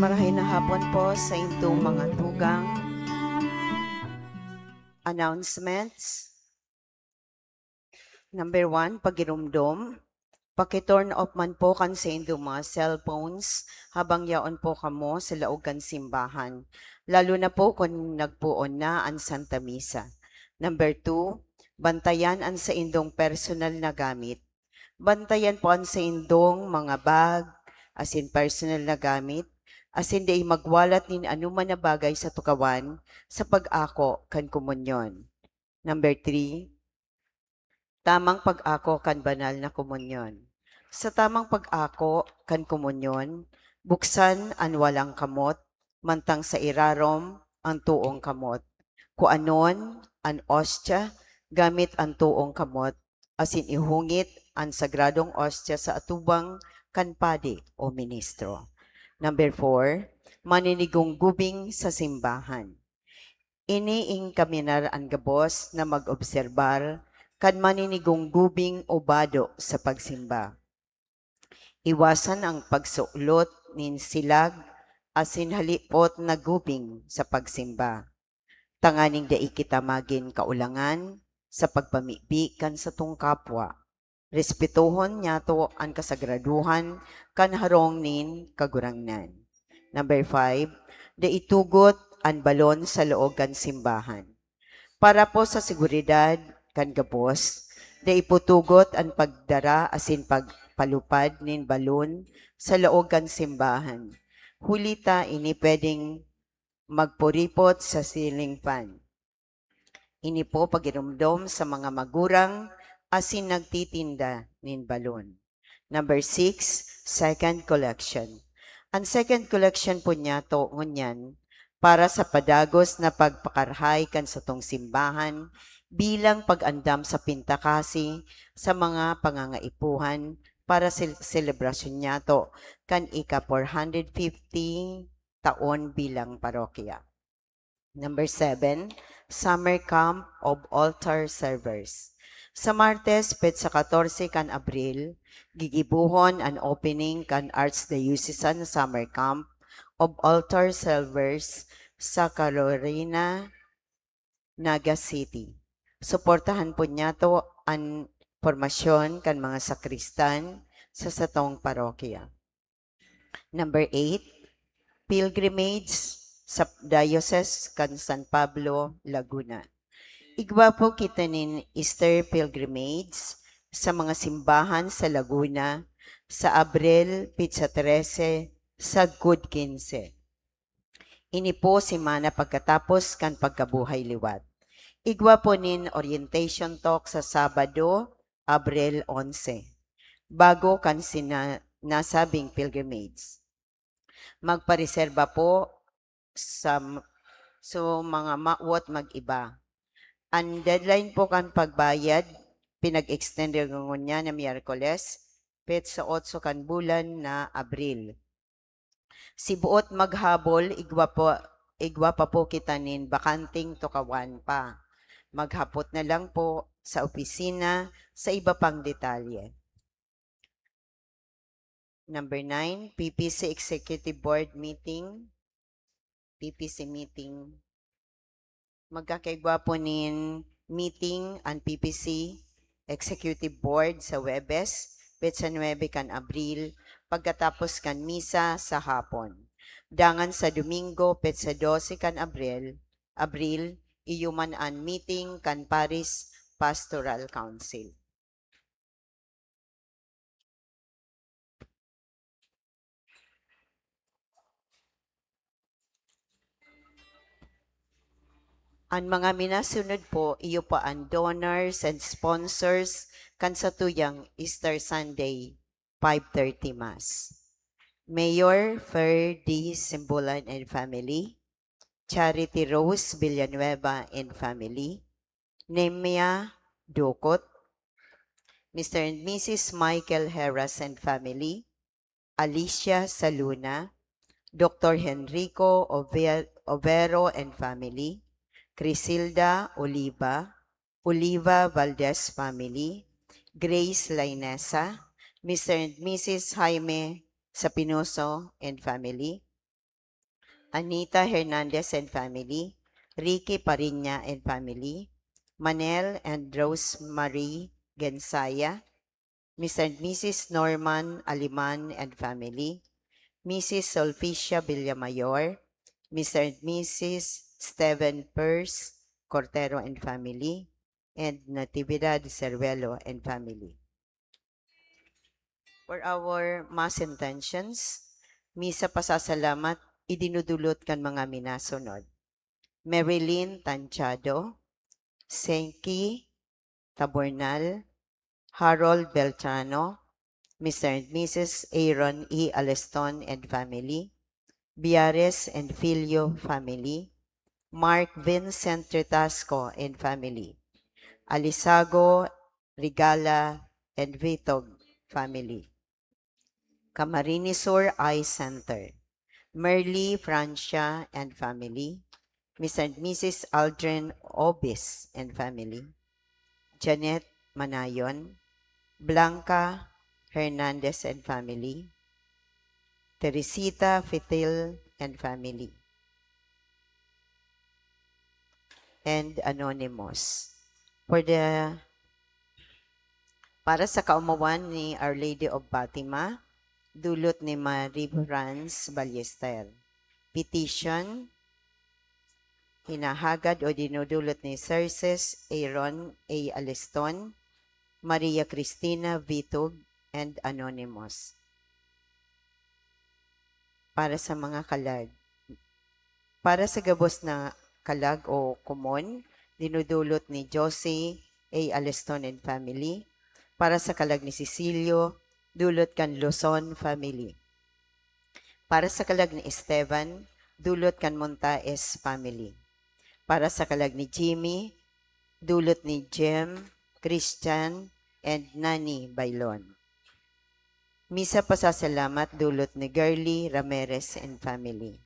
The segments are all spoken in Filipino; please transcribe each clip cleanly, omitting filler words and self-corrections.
Marahay na hapon po sa intong mga tugang. Announcements. Number 1, pagirumdom. Paki-turn off man po kan sa indong mga cellphones habang yaon po kamo sa laog kan simbahan. Lalo na po kung nagpuon na ang Santa Misa. Number 2, bantayan ang sa indong personal na gamit. Bantayan po ang sa indong mga bag, as in personal na gamit, as in di magwalat nin anuman na bagay sa tukawan sa pag-ako kan komunyon. Number 3, tamang pag-ako kan banal na komunyon. Sa tamang pag-ako kan komunyon, buksan ang walang kamot, mantang sa irarom ang tuong kamot. Kuanon ang ostya, gamit ang tuong kamot, asin ihungit ang sagradong ostya sa atubang kanpadi o ministro. Number 4, maninigong gubing sa simbahan. Iniing kaminar ang gabos na mag-obserbar kan maninigong gubing o bado sa pagsimba. Iwasan ang pagsuklot nin silag asin halipot na gubing sa pagsimba. Tanganing dai kita magin kaulangan sa pagpamibikan sa tung kapwa. Respetuhon niya to ang kasagraduhan kan harong nin kagurangnan. Number 5, daitugot ang balon sa loob kan simbahan. Para po sa seguridad kan gabos, daiputugot ang pagdara asin pagpalupad nin balon sa loob kan simbahan. Hulita ini pwedeng magpuripot sa ceiling fan. Ini po pagirumdom sa mga magurang asin nagtitinda nin balon. Number 6, second collection. Ang second collection po niya to ngunyan para sa padagos na pagpakarhay kan sa tong simbahan bilang pag-andam sa pintakasi sa mga pangangaipuhan para sa selebrasyon niya to kan ika 450 taon bilang parokya. Number 7, Summer Camp of Altar Servers. Sa Martes, petsa 14 kan Abril, gigibuhon ang opening kan Archdiocesan Summer Camp of Altar Servers sa Carolina, Naga City. Suportahan po niya to ang formasyon kan mga sakristan sa satong parokya. Number 8, pilgrimage sa Diocese kan San Pablo, Laguna. Igwa po kita nin Easter pilgrimage sa mga simbahan sa Laguna sa Abril, Pizza 13, sa Good 15. Ini po simana pagkatapos kan pagkabuhay liwat. Igwa po nin orientation talk sa Sabado, Abril 11. Bago kan nasabing pilgrimage. Magpareserba po sa mga mawat mag-iba. Ang deadline po kan pagbayad, pinag-extend yung niya na Miyerkules, petsa 8 kan bulan na Abril. Si buot maghabol, igwa pa po kita nin bakanting tukawan pa. Maghapot na lang po sa opisina sa iba pang detalye. Number 9, PPC Executive Board Meeting. PPC meeting. Magkakaigwa po nin meeting ang PPC Executive Board sa Webes, petsa 9 kan Abril, pagkatapos kan misa sa hapon. Dangan sa Domingo, petsa 12 kan Abril, iyuman ang meeting kan Paris Pastoral Council. Ang mga minasunod po, iyo pa ang donors and sponsors kan sa tuyang Easter Sunday, 5:30 Mass. Mayor Fer D. Simbulan and Family, Charity Rose Villanueva and Family, Nemia Dukot, Mr. and Mrs. Michael Harris and Family, Alicia Saluna, Dr. Henrico Overo and Family, Crisilda Oliva Valdez Family, Grace Lainesa, Mr. and Mrs. Jaime Sapinoso and Family, Anita Hernandez and family, Ricky Parinya and family, Manel and Rosemary Gensaya, Mr. and Mrs. Norman Aliman and family, Mrs. Solficia Villamayor, Mr. and Mrs. Steven Peirce Cortero and family, and Natividad Cervelo and family. For our mass intentions, misa pasasalamat, idinudulot kan mga minasunod. Marilyn Tanchado, Senki Tabornal, Harold Beltrano, Mr. and Mrs. Aaron E. Aleston and family, Biares and Filio family, Mark Vincent Tritasco and family, Alisago Rigala and Vitog family, Camarines Sur Eye Center, Merly Francia and family, Mr. and Mrs. Aldrin Obis and family, Janet Manayon, Blanca Hernandez and family, Teresita Fitil and family, and Anonymous. Para sa kaumawan ni Our Lady of Fatima, dulot ni Marie Franz Ballester. Petition, hinahagad o dinudulot ni Cerces Aaron A. Aleston, Maria Cristina Vitug, and Anonymous. Para sa mga kalag. Para sa gabos na kalag o kumon, dinudulot ni Josie A. Aleston and family. Para sa kalag ni Cecilio, dulot kan Luzon family. Para sa kalag ni Esteban, dulot kan Montaes family. Para sa kalag ni Jimmy, dulot ni Jem, Christian, and Nani Bailon. Misa pasasalamat dulot ni Girly Ramirez and family.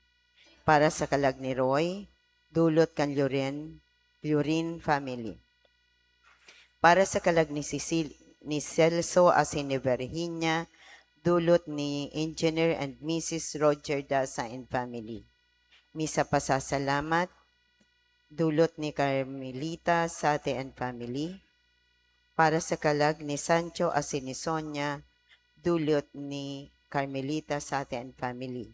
Para sa kalag ni Roy, dulot kan Lurin family. Para sa kalag ni Celso Asini Virginia, dulot ni Engineer and Mrs. Roger Dasa and family. Misa pasasalamat, dulot ni Carmelita Sate and family. Para sa kalag ni Sancho Asinisonia, dulot ni Carmelita Sate and family.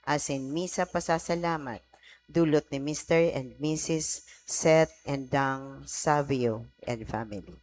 As in misa pasasalamat, dulot ni Mr. and Mrs. Seth and Dang Savio and family.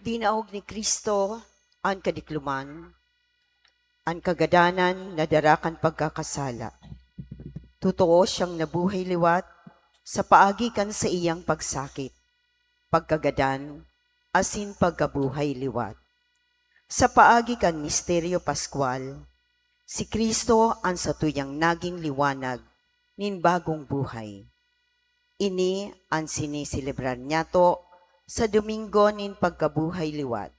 tinaog ni Kristo ang kadikluman, ang kagadanan na darakan pagkakasala. Totoo siyang nabuhay liwat sa paagikan sa iyang pagsakit, pagkagadan, asin pagkabuhay liwat. Sa paagikan misteryo Pascual, si Kristo ang satuyang naging liwanag nin bagong buhay. Ini ang sinisilebrar niya to sa Domingo nin pagkabuhay liwat.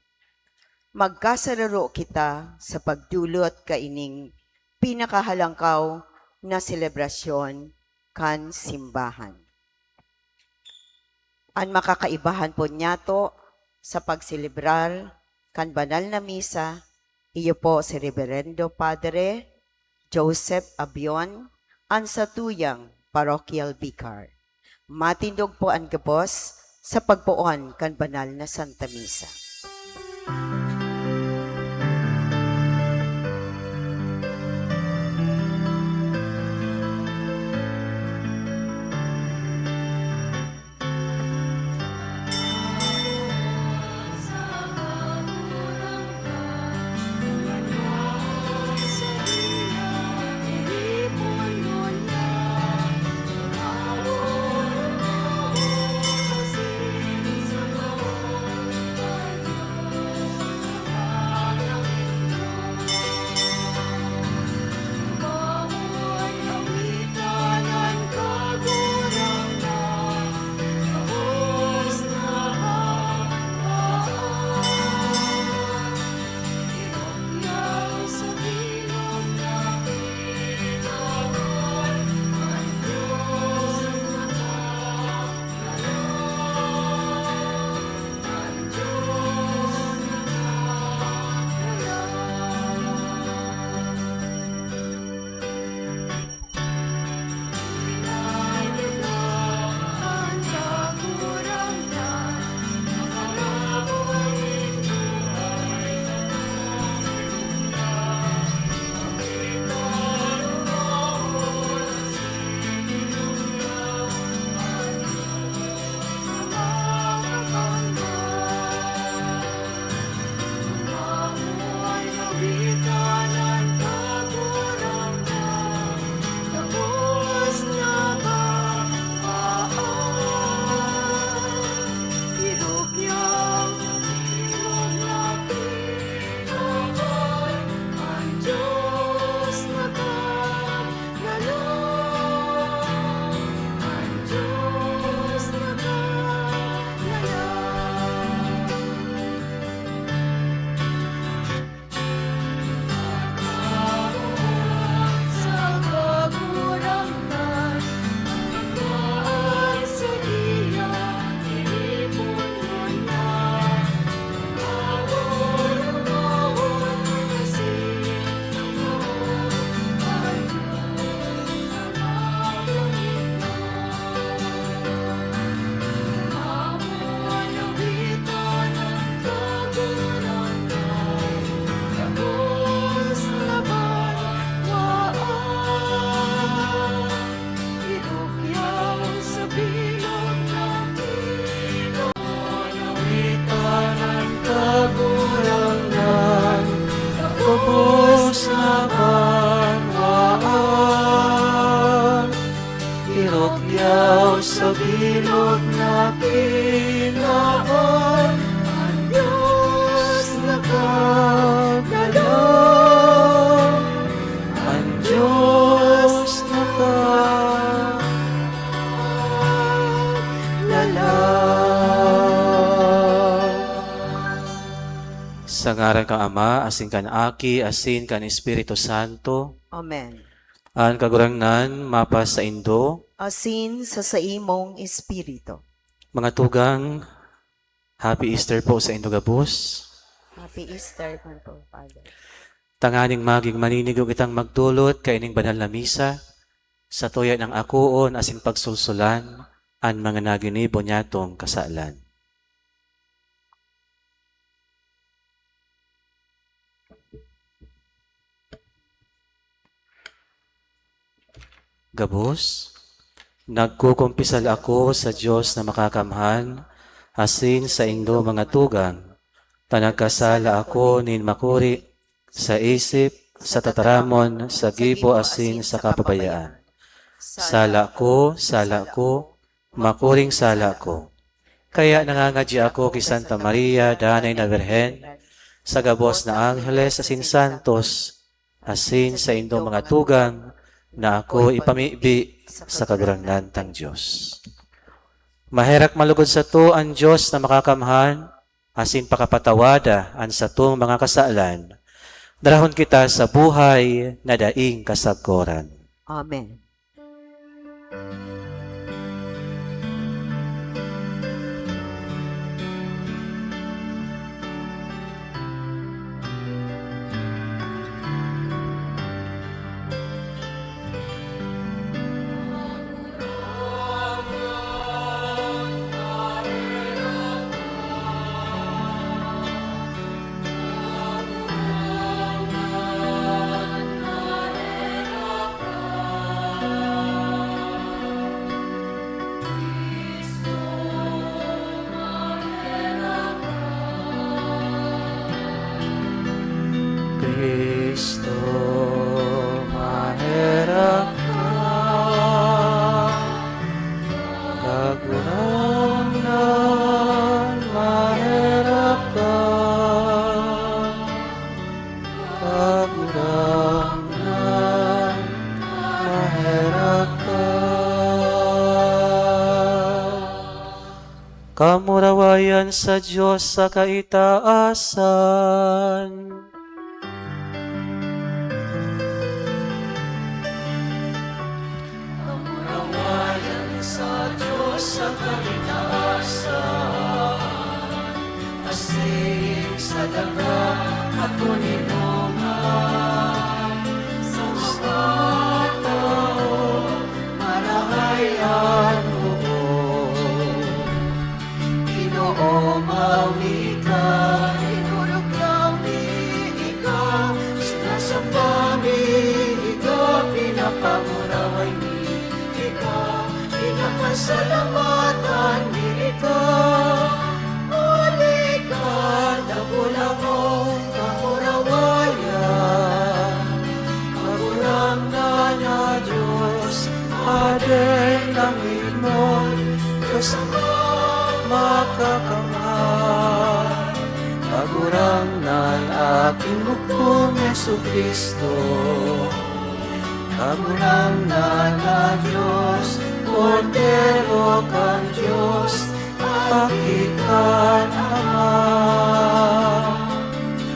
Magkasararo kita sa pagdulot kaining pinakahalangkaw na selebrasyon kan simbahan. Ang makakaibahan po niya to sa pagselebrar kan banal na misa, iyo po si Reverendo Padre Joseph Abion, ang satuyang parochial vicar. Matindog po ang gabos sa pagpuon kan banal na Santa Misa. Sa bilog na pinaon, ang Diyos nakagalaw, ang Diyos nakagalaw. Sa ngaran kang Ama, asin kan Aki, asin kan Espiritu Santo, Amen. ang kagurangnan mapas sa Indo, Asin sa imong espiritu. mga tugang, Happy Easter po sa Indogabos. Happy Easter po, Father. Tanganing maging maninigog itang magdulot kaining banal na misa, sa tuyan ang akuon asin pagsulsulan, ang mga naginibo niyatong kasalan. Gabos, nagkukumpisal ako sa Diyos na makakamhan, asin sa indo mga tugang, Tanagkasala ako nin makuri, sa isip, sa tataramon, sa gibo asin sa kapabayaan. Sala ko, makuring sala ko. Kaya nangangadya ako kay Santa Maria, Danay na Birhen, sa gabos na Angeles asin Santos, asin sa indong mga tugang, na ako ipamibi sa kagurangnan tang Diyos. Maherak malugod sa to ang Diyos na makakamhan, asin pakapatawada an sa tong mga kasalan. Darahon kita sa buhay na daing kasagkoran. Amen. Kristo, maherak ka, kagurangnan, maherak ka, kagurangnan, maherak ka. Kamurawayan sa Diyos sa kaitaasan. Sa kalinasan, asing sa daga at kuninungan, sa mga tao, malahayan mo. Ginoo, mawi ka, inurog kami, ikaw, sinasambami, ikaw, pinapamuraway ni, ikaw, pinakasalamatan ni ikaw. Uli ka, nabula mo, kamurawayan. Magulang na Diyos, aden langit mo, Diyos ang makakamahal. Magurang nan aking bukong Jesucristo, magurang nan na Diyos, Kordero kang Diyos, pakikan Ama.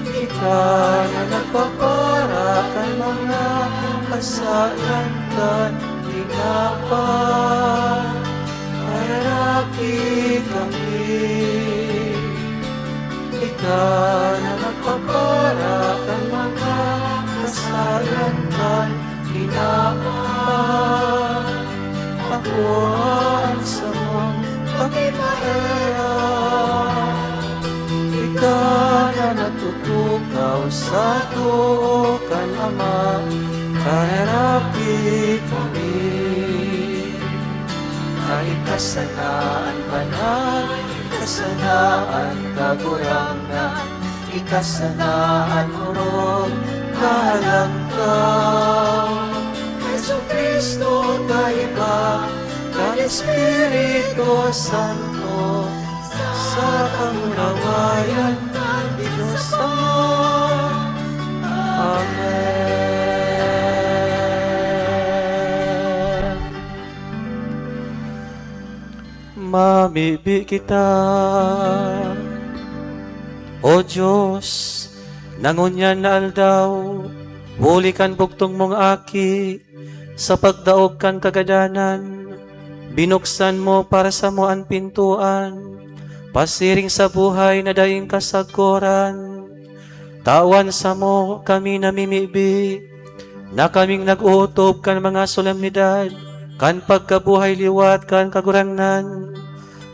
Ikaw na nagpapara kan mga kasalan kan tinapan, harapin kami. Ikaw na nagpapara kan mga kasalan kan tinapan, akuan sa mong pagkimahirap. Ikaw na natutukaw sa tuo kan Ama, kahirapi kami. Kahit kasanaan banal, kasanaan kagurangan, ikasanaan hurog, kahalangkaw. Jesucristo kaiba, kan Espiritu Santo, sa kamurawayan ng Diyos Ama. Amen. Mamibi kita, O Diyos, nangunyan na aldaw, huli kan buktong mong aki, sa pagdaog kan kagadanan, binuksan mo para sa mo ang pintuan, pasiring sa buhay na daing kasagkoran. Tawan sa mo kami namimibi, na kaming nag-uutob kan mga solemnidad, kan pagkabuhay liwat kan kagurangnan.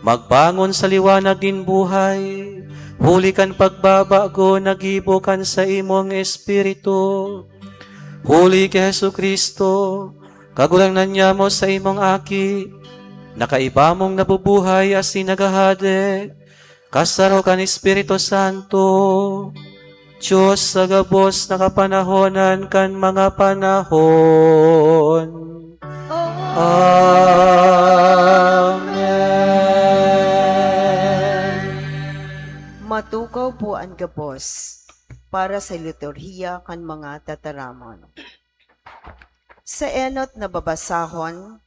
Magbangon sa liwanag din buhay, huli kan pagbabago, nagibo kan sa imong espiritu. Huli kay Jesucristo, kagurangnan niya mo sa imong aki, nakaiba mong nabubuhay as sinagahade, kasaro kan Espiritu Santo, Diyos sa gabos na kapanahonan kan mga panahon. Amen. Matukaw po ang gabos para sa liturhiya kan mga tataramon. Sa enot na babasahon,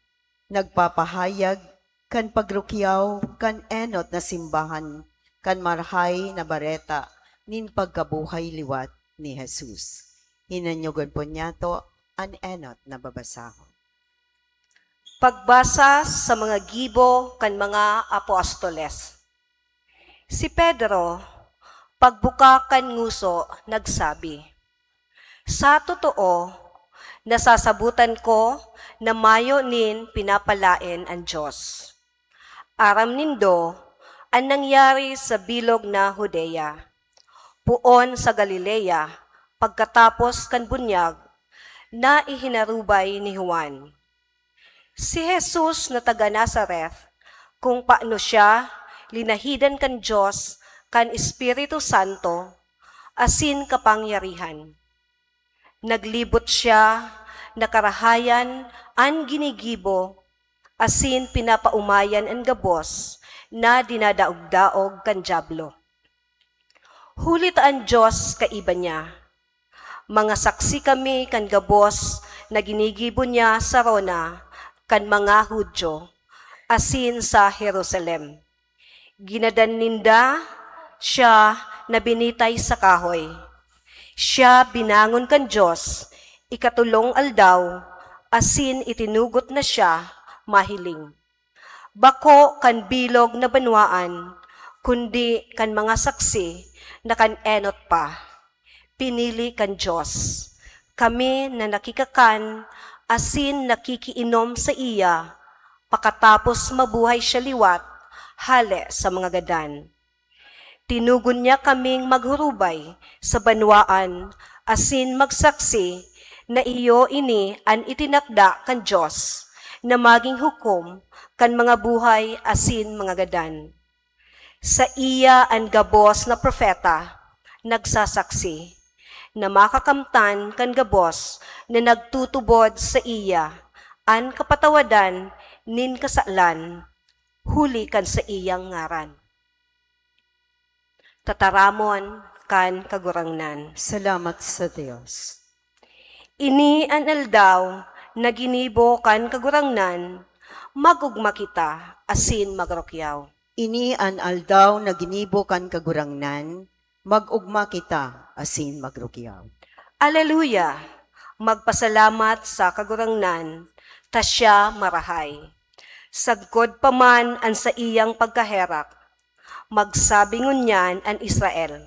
nagpapahayag kan pagrukyaw kan enot na simbahan kan marhay na bareta nin pagkabuhay liwat ni Jesus. Hinanyugan po niya to an enot na babasahon. Pagbasa sa mga gibo kan mga apostoles. Si Pedro, pagbuka kan nguso, nagsabi, "Sa totoo, nasasabutan ko na mayo nin pinapalain ang Diyos. Aram nindo, ang nangyari sa bilog na Judea, puon sa Galilea, pagkatapos kan bunyag, na ihinarubay ni Juan. Si Jesus na taga Nazareth, kung paano siya linahidan kan Diyos, kan Espiritu Santo, asin kapangyarihan. Naglibot siya, nakarahayan, an ginigibo, asin pinapaumayan ang gabos, na dinadaog-daog kan dyablo. Hulit ang Diyos kaiba niya. Mga saksi kami kan gabos na ginigibo niya sa Rona, kan mga Hudyo, asin sa Jerusalem. Ginadan ninda siya na binitay sa kahoy. Siya binangon kan Diyos, ikatulong aldaw, asin itinugot na siya mahiling. Bako kan bilog na banwaan, kundi kan mga saksi na kan enot pa. Pinili kan Diyos. Kami na nakikakan, asin nakikiinom sa iya, pakatapos mabuhay siya liwat, hale sa mga gadan. Tinugon niya kaming maghurubay sa banwaan, asin magsaksi na iyo ini an itinakda kan Diyos, na maging hukom kan mga buhay asin mga gadan. Sa iya ang gabos na propeta, nagsasaksi, na makakamtan kan gabos na nagtutubod sa iya, an kapatawadan nin kasalan, huli kan sa iyang ngaran. Tataramon kan kagurangnan. Salamat sa Diyos. Ini an aldaw na ginibo kan kagurangnan, magugma kita asin magrokyaw. Ini an aldaw na ginibo kan kagurangnan, mag-ugma kita asin magrukyaw. Aleluya! Magpasalamat sa kagurangnan, tasya marahay. Sagkod pa man an sa iyang pagkaherak, magsabi ngunyan an Israel.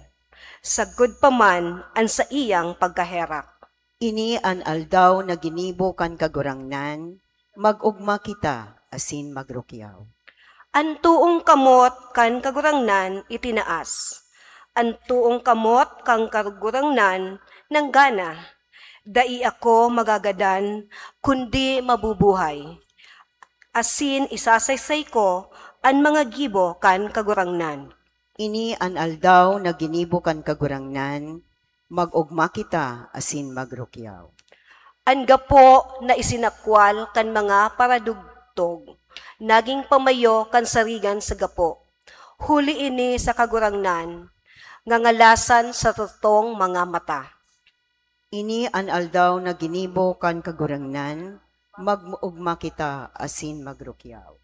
Sagkod pa man an sa iyang pagkaherak. Ini an aldaw na ginibo kan kagurangnan, mag-ugma kita asin magrukyaw. An tuong kamot kan kagurangnan itinaas. An tuong kamot kang kagurangnan ng gana. Dai ako magagadan, kundi mabubuhay. Asin isasaysay ko an mga gibo kan kagurangnan. Ini an aldaw na ginibo kan kagurangnan, mag-ugma kita asin magrukyaw. An gapo na isinakwal kan mga paradugtog, naging pamayo kan sarigan sa gapo. Huli ini sa kagurangnan, ngangalasan sa totong mga mata. Ini an aldaw na ginibo kan kagurangnan, mag-ugma kita asin magrukyaw.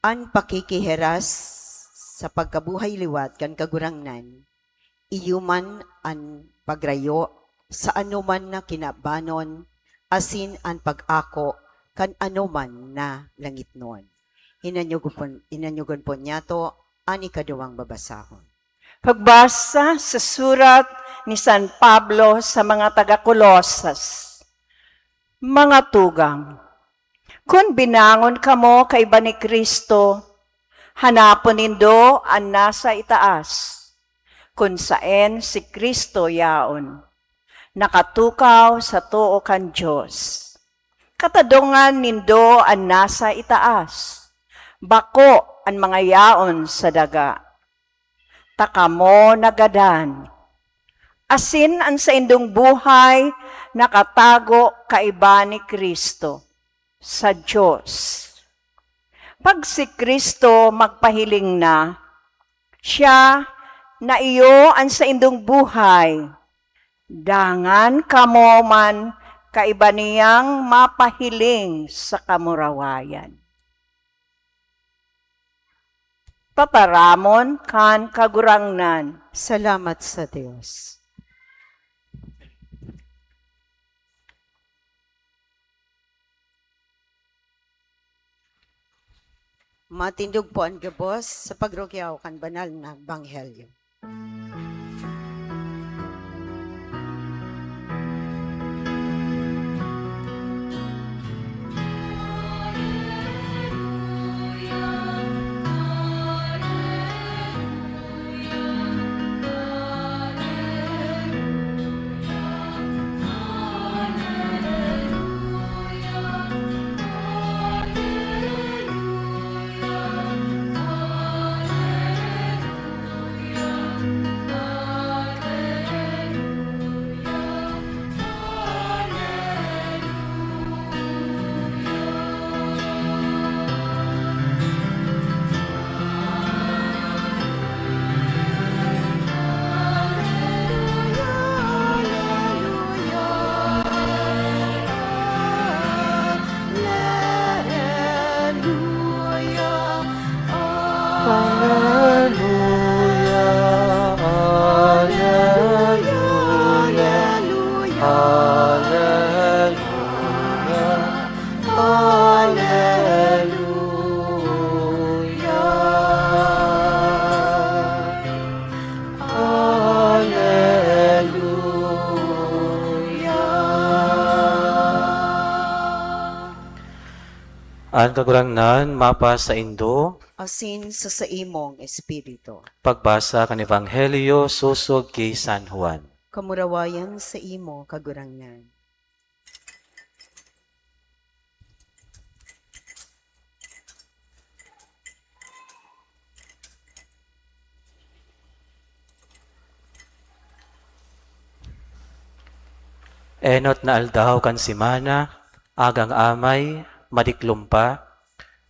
An pakikiheras sa pagkabuhay liwat kan kagurangnan, iyuman an pagrayo sa anuman na kinabanon, asin an pag-ako kan anuman na langitnon. Inanyugon po niya to an ikaduwang babasahon. Pagbasa sa surat ni San Pablo sa mga taga-Kolosas. Mga tugang, kung binangon kamo kay iba ni Kristo, hanapon nindo ang nasa itaas, kung saan si Kristo yaon, nakatukaw sa tuo kan Diyos. Katadungan nindo ang nasa itaas, Bako ang mga yaon sa daga. Takamo nagadan. Asin ang sa indong buhay, nakatago kaiba ni Kristo sa Diyos. Pag si Kristo magpahiling na, siya na iyo ang sa indong buhay, dangan kamo man kaiba niyang mapahiling sa kamurawayan. Tataramon kan kagurangnan. Salamat sa Diyos. Matindog po ang gabos sa pagrugyaw kan banal na Banghelyo. Ang kagurangnan, mapa sa Indo, Asin sa imong espiritu. pagbasa kan Ebanghelyo susog kay San Juan. Kamurawayan sa imo kagurangnan. Enot na aldaw kan simana, agang amay, madiklumpa,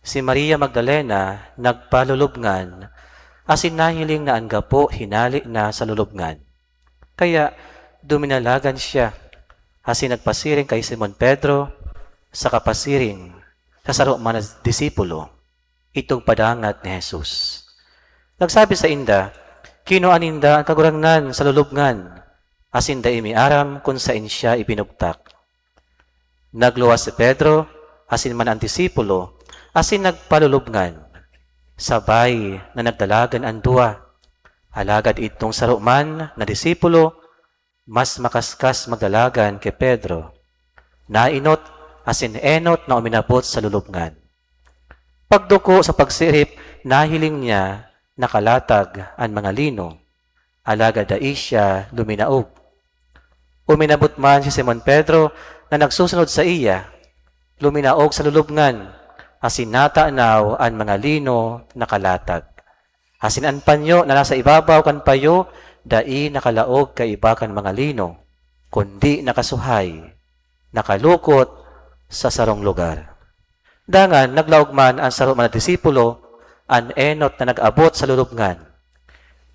si Maria Magdalena nagpalulubngan, asin nahiling na ang gapo hinali na sa lulubngan. Kaya duminalagan siya, asin nagpasiring kay Simon Pedro, sa kapasiring sa saro man na disipulo, itong padangat ni Jesus. Nagsabi sa inda, kinuaninda ang kagurangnan sa lulubngan, asin da imiaram kung saan siya ibinugtak. Nagluwas si Pedro, asin man ang disipulo, asin nagpalulubngan. Sabay na nagdalagan ang dua. Alagad itong saruman na disipulo, mas makaskas magdalagan kay Pedro. Nainot, asin enot na uminabot sa lulubngan. Pagduko sa pagsirip, nahiling niya nakalatag ang mga lino. Alagad dai siya luminaog. Uminabot man si Simon Pedro na nagsusunod sa iya, luminaog sa lulubngan, asin natanaw ang mga lino nakalatag. Asin ang panyo na nasa ibabaw kan payo, dai nakalaog kay iba kan mga lino, kundi nakasuhay, nakalukot sa sarong lugar. Dangan naglaog man ang sarong mga disipulo, an enot na nag-abot sa lulubngan.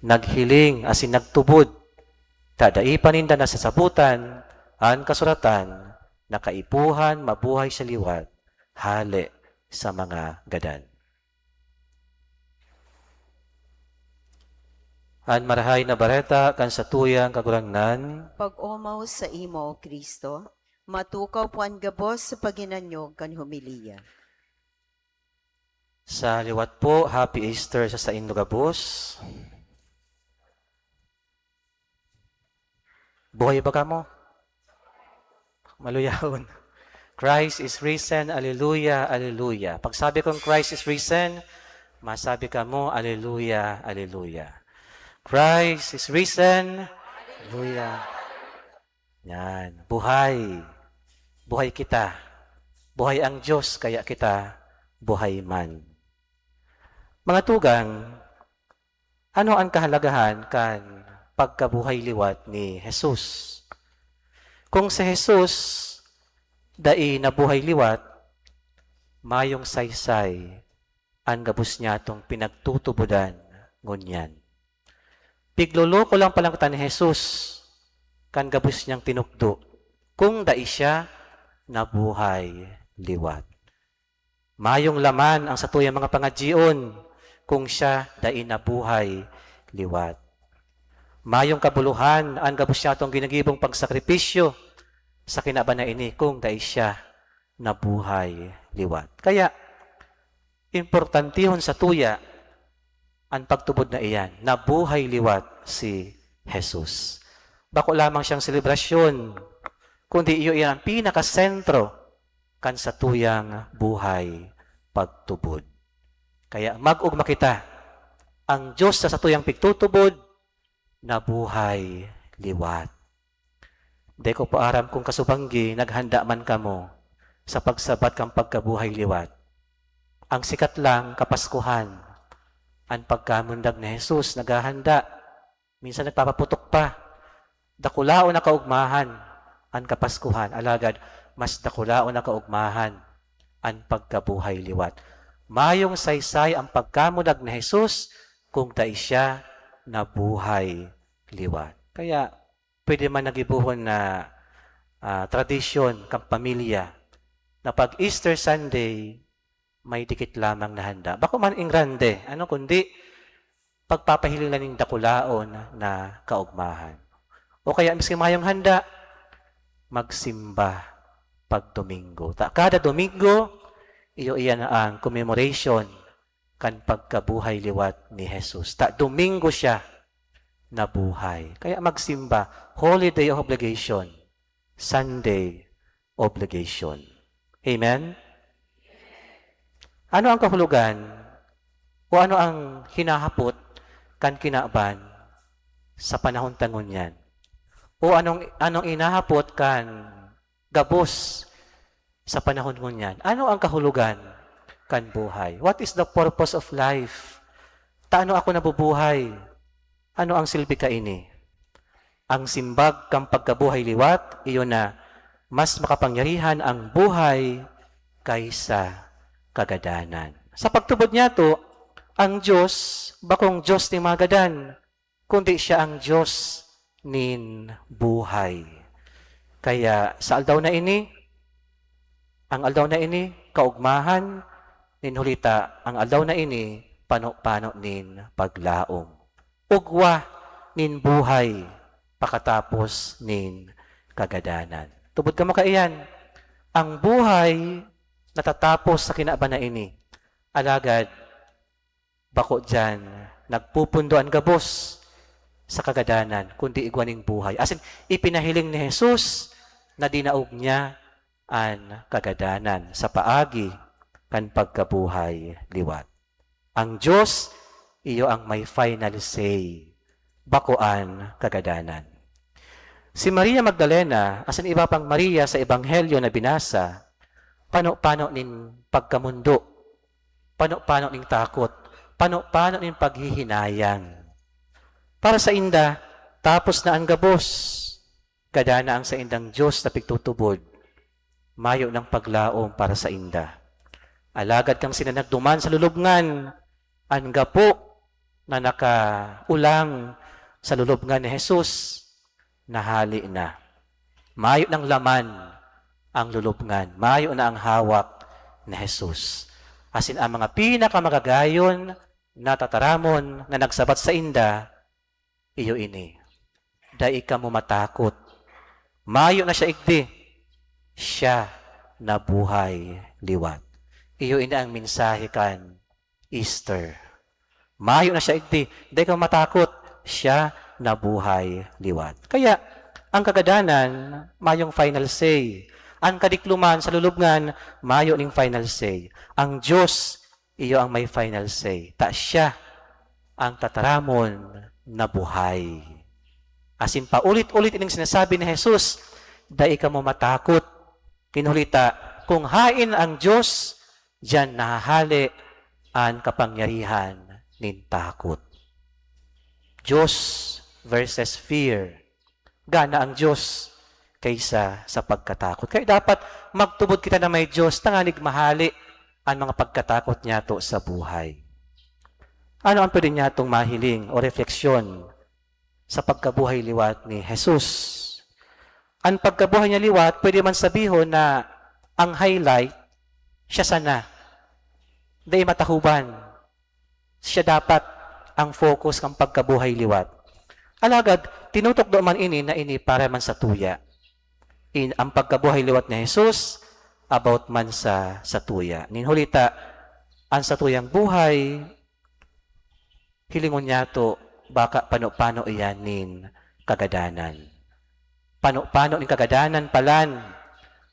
Naghiling asin nagtubod, tadai paninda na sasabutan, ang kasuratan, nakaipuhan, mabuhay sa liwat, hali sa mga gadan. Ang marahay na bareta kan sa tuyang kagurangnan, Pag-umaw sa imo, O Kristo, matukaw po ang gabos sa paginanyog kan humiliya. sa liwat po, Happy Easter sa Indogabos. Buhay ba ka mo? Maluyahon. Christ is risen, alleluia, alleluia. Pag sabi kong Christ is risen, masabi ka mo, alleluia, alleluia. Christ is risen, alleluia. Yan, buhay. Buhay kita. Buhay ang Diyos, kaya kita buhay man. Mga tugang, ano ang kahalagahan kan pagkabuhay liwat ni Jesus? Kung si Jesus dai nabuhay liwat, mayong saysay ang gabus niya itong pinagtutubudan ngunyan. Pigluloko lang palang kata ni Jesus kan gabus niyang tinukdo kung dai siya nabuhay liwat. Mayong laman ang satuyang mga pangadjion kung siya dai nabuhay liwat. Mayong kabuluhan ang gabus niya itong ginagibong pagsakripisyo sa kinabana ini kung dai siya nabuhay liwat. Kaya, importantihon sa tuya ang pagtubod na iyan, nabuhay liwat si Jesus. Bako lamang siyang selebrasyon, kundi iyo iyan ang pinakasentro kan sa tuyang buhay pagtubod. Kaya mag-ugma kita, ang Diyos sa tuyang pigtutubod, nabuhay liwat. Di ko po aram kung kasubanggi, naghanda man kamo sa pagsabat kang pagkabuhay liwat. Ang sikat lang, kapaskuhan, ang pagkamundag ni Jesus, naghahanda. Minsan nagpapaputok pa. Dakulao na kaugmahan, ang kapaskuhan. Alagad, mas dakulao na kaugmahan, ang pagkabuhay liwat. Mayong saysay ang pagkamundag ni Jesus, kung dai siya nabuhay liwat. Kaya, pwede man nagibuhon na tradisyon kang pamilya na pag Easter Sunday, may dikit lamang na handa. Bako man ingrande, kundi pagpapahiling na ning dakulaon na kaugmahan. O kaya miski mayong handa, magsimba pag Domingo. Kada Domingo, iyo iyan ang commemoration kan pagkabuhay liwat ni Jesus. Domingo siya nabuhay. Kaya magsimba, holiday of obligation, Sunday obligation. Amen? Ano ang kahulugan o ano ang hinahapot kan kinaban sa panahon tangon yan? O anong inahapot kan gabos sa panahon ngunyan? Ano ang kahulugan kan buhay? What is the purpose of life? Taano ako nabubuhay? Ano ang silbi ka ini? Ang simbag kang pagkabuhay liwat, iyon na mas makapangyarihan ang buhay kaysa kagadanan. Sa pagtubod niya to, ang Diyos, bakong Diyos ni magadan, kundi siya ang Diyos nin buhay. Kaya sa aldaw na ini, ang aldaw na ini, kaugmahan, nin hulita, ang aldaw na ini, pano-pano nin paglaong. Ugwa nin buhay, pakatapos nin kagadanan. Tubod ka mo kaiyan, ang buhay natatapos sa kinaba na ini. Alagad, bako dyan, nagpupundo ang gabos sa kagadanan, kundi igwaning buhay. As in, ipinahiling ni Jesus na dinaog niya ang kagadanan sa paagi kan pagkabuhay liwat. Ang Diyos, iyo ang may final say, bakuan kagadanan. Si Maria Magdalena, as in iba pang Maria sa Ebanghelyo na binasa, pano-pano nin pagkamundo, pano-pano nin takot, pano-pano nin paghihinayang. Para sa inda, tapos na ang gabos, kadana ang sa indang Diyos na pigtutubod, mayo ng paglaom para sa inda. Alagad kang sinanagduman sa lulubngan, ang gapo na nakaulang sa lulubngan ni Jesus, nahali na. Mayo ng laman ang lulubngan. Mayo na ang hawak ni Jesus. As in, ang mga pinakamagagayon na tataramon na nagsabat sa inda, iyo ini. Dai ka mo matakot. Mayo na siya igdi. Siya nabuhay liwat. Iyo ini ang mensahe kan Easter. Mayo na siya igdi. Dai ka matakot. Siya nabuhay liwat. Kaya, ang kagadanan, mayong final say. Ang kadikluman sa lulubngan, mayo ning final say. Ang Diyos, iyo ang may final say. Ta siya ang tataramon na buhay. As in, paulit-ulit ining sinasabi ni Jesus, dai ka mo matakot. Kinulita, kung hain ang Diyos, diyan nahahali an kapangyarihan nin takot. Diyos versus fear. Gana ang Diyos kaysa sa pagkatakot. Kaya dapat magtubod kita na may Diyos, tanganig mahali ang mga pagkatakot niya to sa buhay. Ano ang pwede niya itong mahiling o refleksyon sa pagkabuhay liwat ni Jesus? Ang pagkabuhay niya liwat, pwede man sabihin na ang highlight, siya sana. Di matahuban. Siya dapat ang focus ng pagkabuhay liwat. Alagad, tinutok do man ini na ini para man sa tuya. Ang pagkabuhay liwat ni Jesus, about man sa tuya. Ninhulita, ang sa tuyang buhay, hilingon niya to, baka pano-pano iyan nin kagadanan. Pano-pano nin kagadanan palan,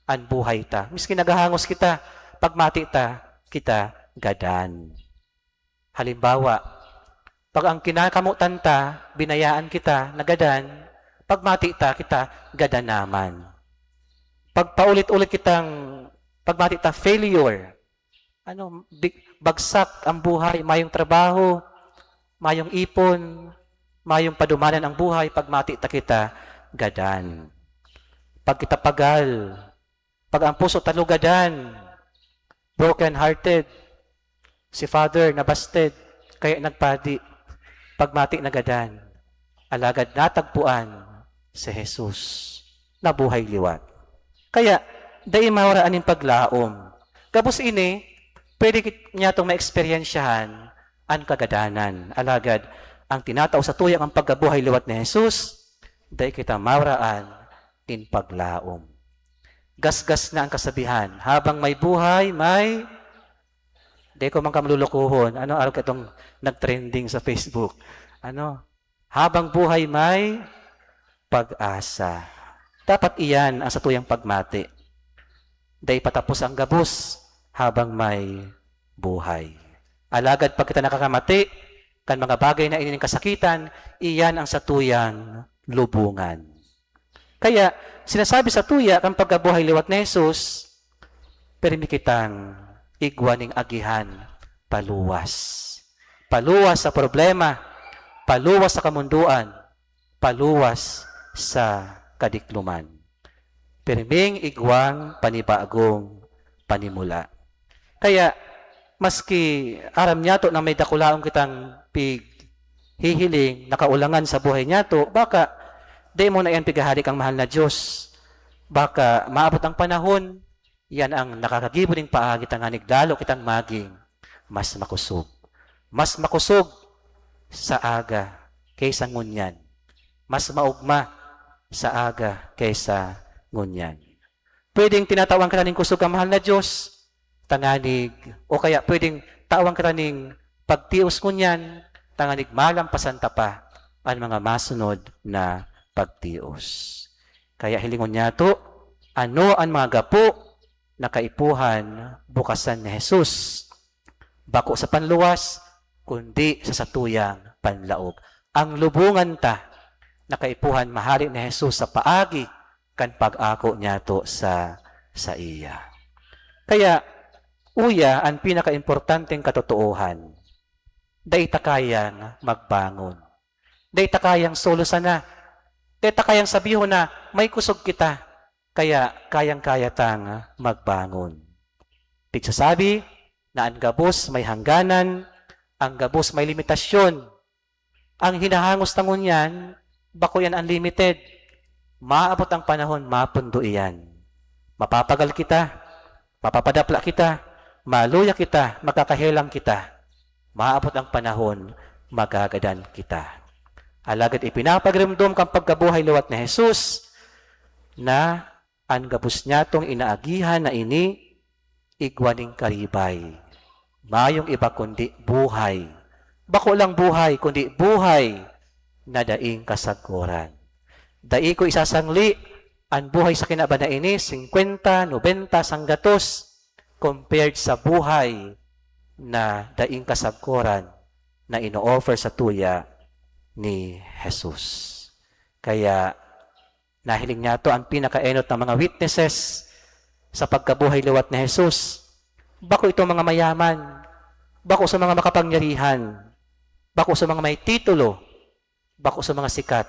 ang buhay ta. Miski nagahangos kita, pagmati ta, kita gadan. Halimbawa, pag ang kinakamutan ta, binayaan kita, nagadan, pagmati ta, kita gadan naman. Pag paulit-ulit pagmati ta, failure, bagsak ang buhay, mayong trabaho, mayong ipon, mayong padumanan ang buhay, pagmati ta kita, gadan. Pag kita pagal, pag ang puso talugadan, broken-hearted, si father nabasted, kaya nagpadi, pagmati na gadan, alagad natagpuan si Jesus na buhay liwat. Kaya, dahil mawaraan yung paglaom. Kapos ini, pwede niya itong ma-experiensyahan ang kagadanan. Alagad, ang tinatao sa tuyang ang pagkabuhay liwat ni Jesus, dahil kita mawaraan in paglaom. Gasgas na ang kasabihan. Habang may buhay, may... Di ko man kamlulukuhon. Araw itong nag-trending sa Facebook. Habang buhay may pag-asa. Dapat iyan ang sa tuyang pagmati. Dahil patapos ang gabos habang may buhay. Alagad pag kita nakakamati, kan mga bagay na inining kasakitan, iyan ang sa tuyang lubungan. Kaya, sinasabi sa tuya, kang pagkabuhay liwat ni Jesus, permi kitang igwaning agihan, paluwas. Paluwas sa problema, paluwas sa kamunduan, paluwas sa kadikluman. Perming igwang panibagong panimula. Kaya, maski aram niya to na may dakulaong kitang hihiling, nakaulangan sa buhay niya to, baka di mo na yan pigaharik ang mahal na Diyos. Baka maabot ang panahon, yan ang nakakagibo ng paagi kitang hanigdalo kitang maging mas makusog. Mas makusog sa aga kaysa ngunyan. Mas maugma sa aga kaysa ngunyan. Pwedeng tinatawang ka ng kusog ang mahal na Diyos, tanganig, o kaya pwedeng tawang ka ng pagtios ngunyan, tanganig malampasan ta pa ang mga masunod na pagtios. Kaya hilingon niya to, ano ang mga gapo na kaipuhan bukasan ni Jesus. Bako sa panluwas, kundi sa satuyang panlaog. Ang lubungan ta na kaipuhan mahali ni Jesus sa paagi kan pag-ako niya to sa iya. Kaya, uya ang pinaka-importanteng katotohan. Dahil ta kayang magbangon. Dahil ta kayang solusan na. Dahil ta kayang sabihin na may kusog kita. Kaya kayang-kaya tang magbangon. Pigsasabi na ang gabos may hangganan, ang gabos may limitasyon. Ang hinahangos tangon yan, bako yan unlimited. Maabot ang panahon, mapundo iyan. Mapapagal kita, mapapadapla kita, maluya kita, magkakahelang kita. Maabot ang panahon, magagadan kita. Alagad ipinapagrimdom kang pagkabuhay liwat ni Jesus na ang gabos niya tong inaagihan na ini, igwaning karibay. Mayong iba kundi buhay. Bako lang buhay, kundi buhay na daing kasaguran. Dai ko isasangli, ang buhay sa kinaba na ini, 50, 90, 100, compared sa buhay na daing kasaguran na ino-offer sa tuya ni Jesus. Kaya, nahiling niya to ang pinakaenot ng mga witnesses sa pagkabuhay liwat ni Jesus. Bako itong mga mayaman, bako sa mga makapangyarihan, bako sa mga may titulo, bako sa mga sikat,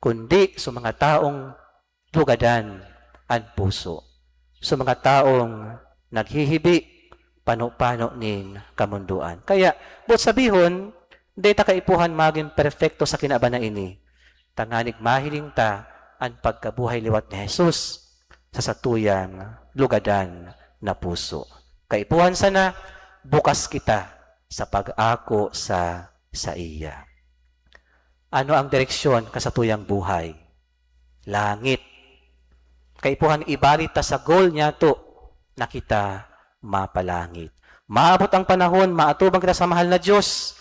kundi sa mga taong lugadan ang puso, sa mga taong naghihibi, pano-pano nin kamunduan. Kaya, but sabihon, di ta kaipuhan maging perfecto sa kinaba na ini. Tanganig mahiling ta ang pagkabuhay liwat ni Jesus sa satuyang lugadan na puso. Kaipuhan sana, bukas kita sa pag-ako sa iya. Ano ang direksyon kasatuyang buhay? Langit. Kaipuhan ibalik ta sa goal niya to na kita mapalangit. Maabot ang panahon, maatubang kita sa mahal na Diyos,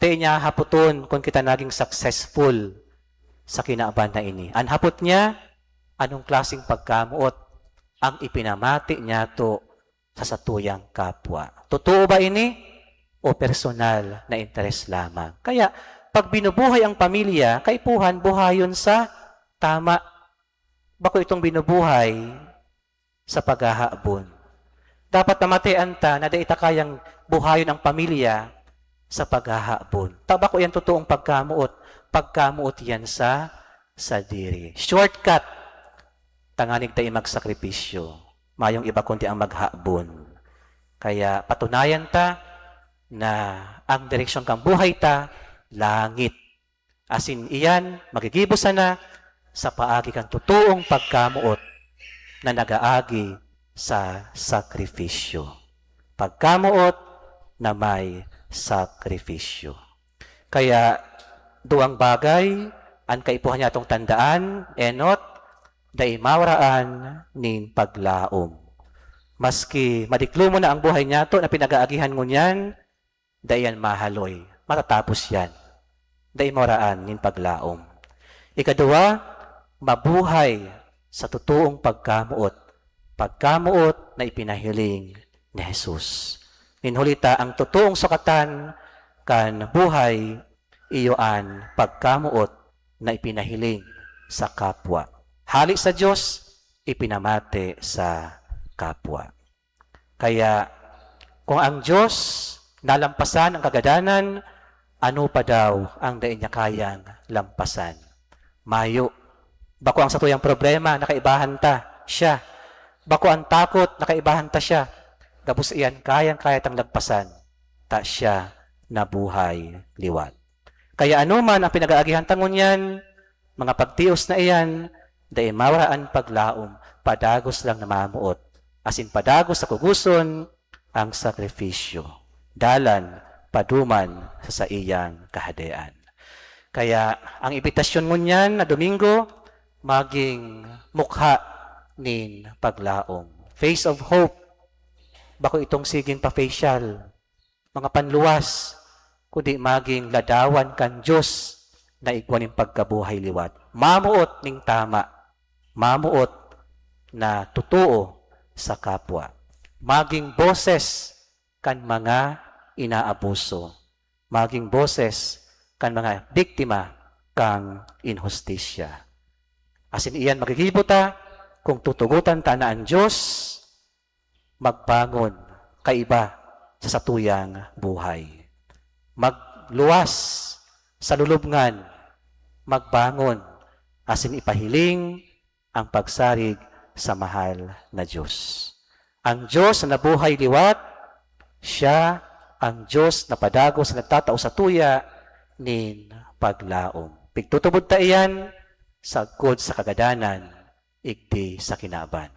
tayo niya haputon kung kita naging successful sa kinaaban na ini. Ang hapot niya, anong klaseng pagkamuot ang ipinamati niya to sa satuyang kapwa. Totoo ba ini? O personal na interes lamang? Kaya, pag binubuhay ang pamilya, kaipuhan, buhayon sa tama. Bako itong binubuhay sa paghahabon. Dapat namatian ta na daita kayang buhayon ang pamilya sa paghahabon. Tabako yan totoong pagkamuot. Pagkamuot yan sa diri. Shortcut. Tanganig tayo magsakripisyo. Mayong iba kundi ang maghabon. Kaya patunayan ta na ang direksyon kang buhay ta, langit. Asin iyan, magigibos na sa paagi kang totoong pagkamuot na nagaagi sa sakripisyo. Pagkamuot na may sakripisyo. Kaya, duang bagay, ang kaipuhan niya itong tandaan, enot, dai mawaraan nin paglaom. Maski madiklo mo na ang buhay niya to na pinag-aagihan mo niyan, dai yan mahaloy. Matatapos yan. Dai mawaraan nin paglaom. Ikadua, mabuhay sa totoong pagkamuot. Pagkamuot na ipinahiling ni Jesus. Ninhulita ang totoong sukatan kan buhay iyoan pagkamuot na ipinahiling sa kapwa. Halik sa Diyos, ipinamate sa kapwa. Kaya kung ang Diyos nalampasan ang kagadanan, ano pa daw ang dain niya kayang lampasan? Mayo. Bako ang satuyang problema, nakaibahan ta siya. Bako ang takot, nakaibahan ta siya. Gabos iyan, kayang-kaya tang lagpasan. Ta siya na buhay liwat. Kaya ano man ang pinag-aagihan tangon yan, mga pagtios na iyan, dahil mawaraan paglaom, padagos lang na mamuot. Asin padagos sa kuguson, ang sakrifisyo. Dalan, paduman sa iyang kahadean. Kaya ang imbitasyon mo niyan na Domingo, maging mukha nin paglaom. Face of hope. Bako itong siging pa-facial. Mga panluwas. Kundi maging ladawan kan Diyos na igwaning pagkabuhay liwat. Mamuot ning tama. Mamuot na totoo sa kapwa. Maging boses kan mga inaabuso. Maging boses kan mga biktima kang inhustisya. Asin iyan magigibota kung tutugutan ta na ang Diyos magbangon kaiba sa satuyang buhay. Magluwas sa lulubngan, magbangon, asin ipahiling ang pagsarig sa mahal na Diyos. Ang Diyos na nabuhay liwat, siya ang Diyos na padagos na nagtatao sa tuya nin paglaom. Pigtutubod ta iyan, sagkod sa kagadanan, igdi sa kinaban.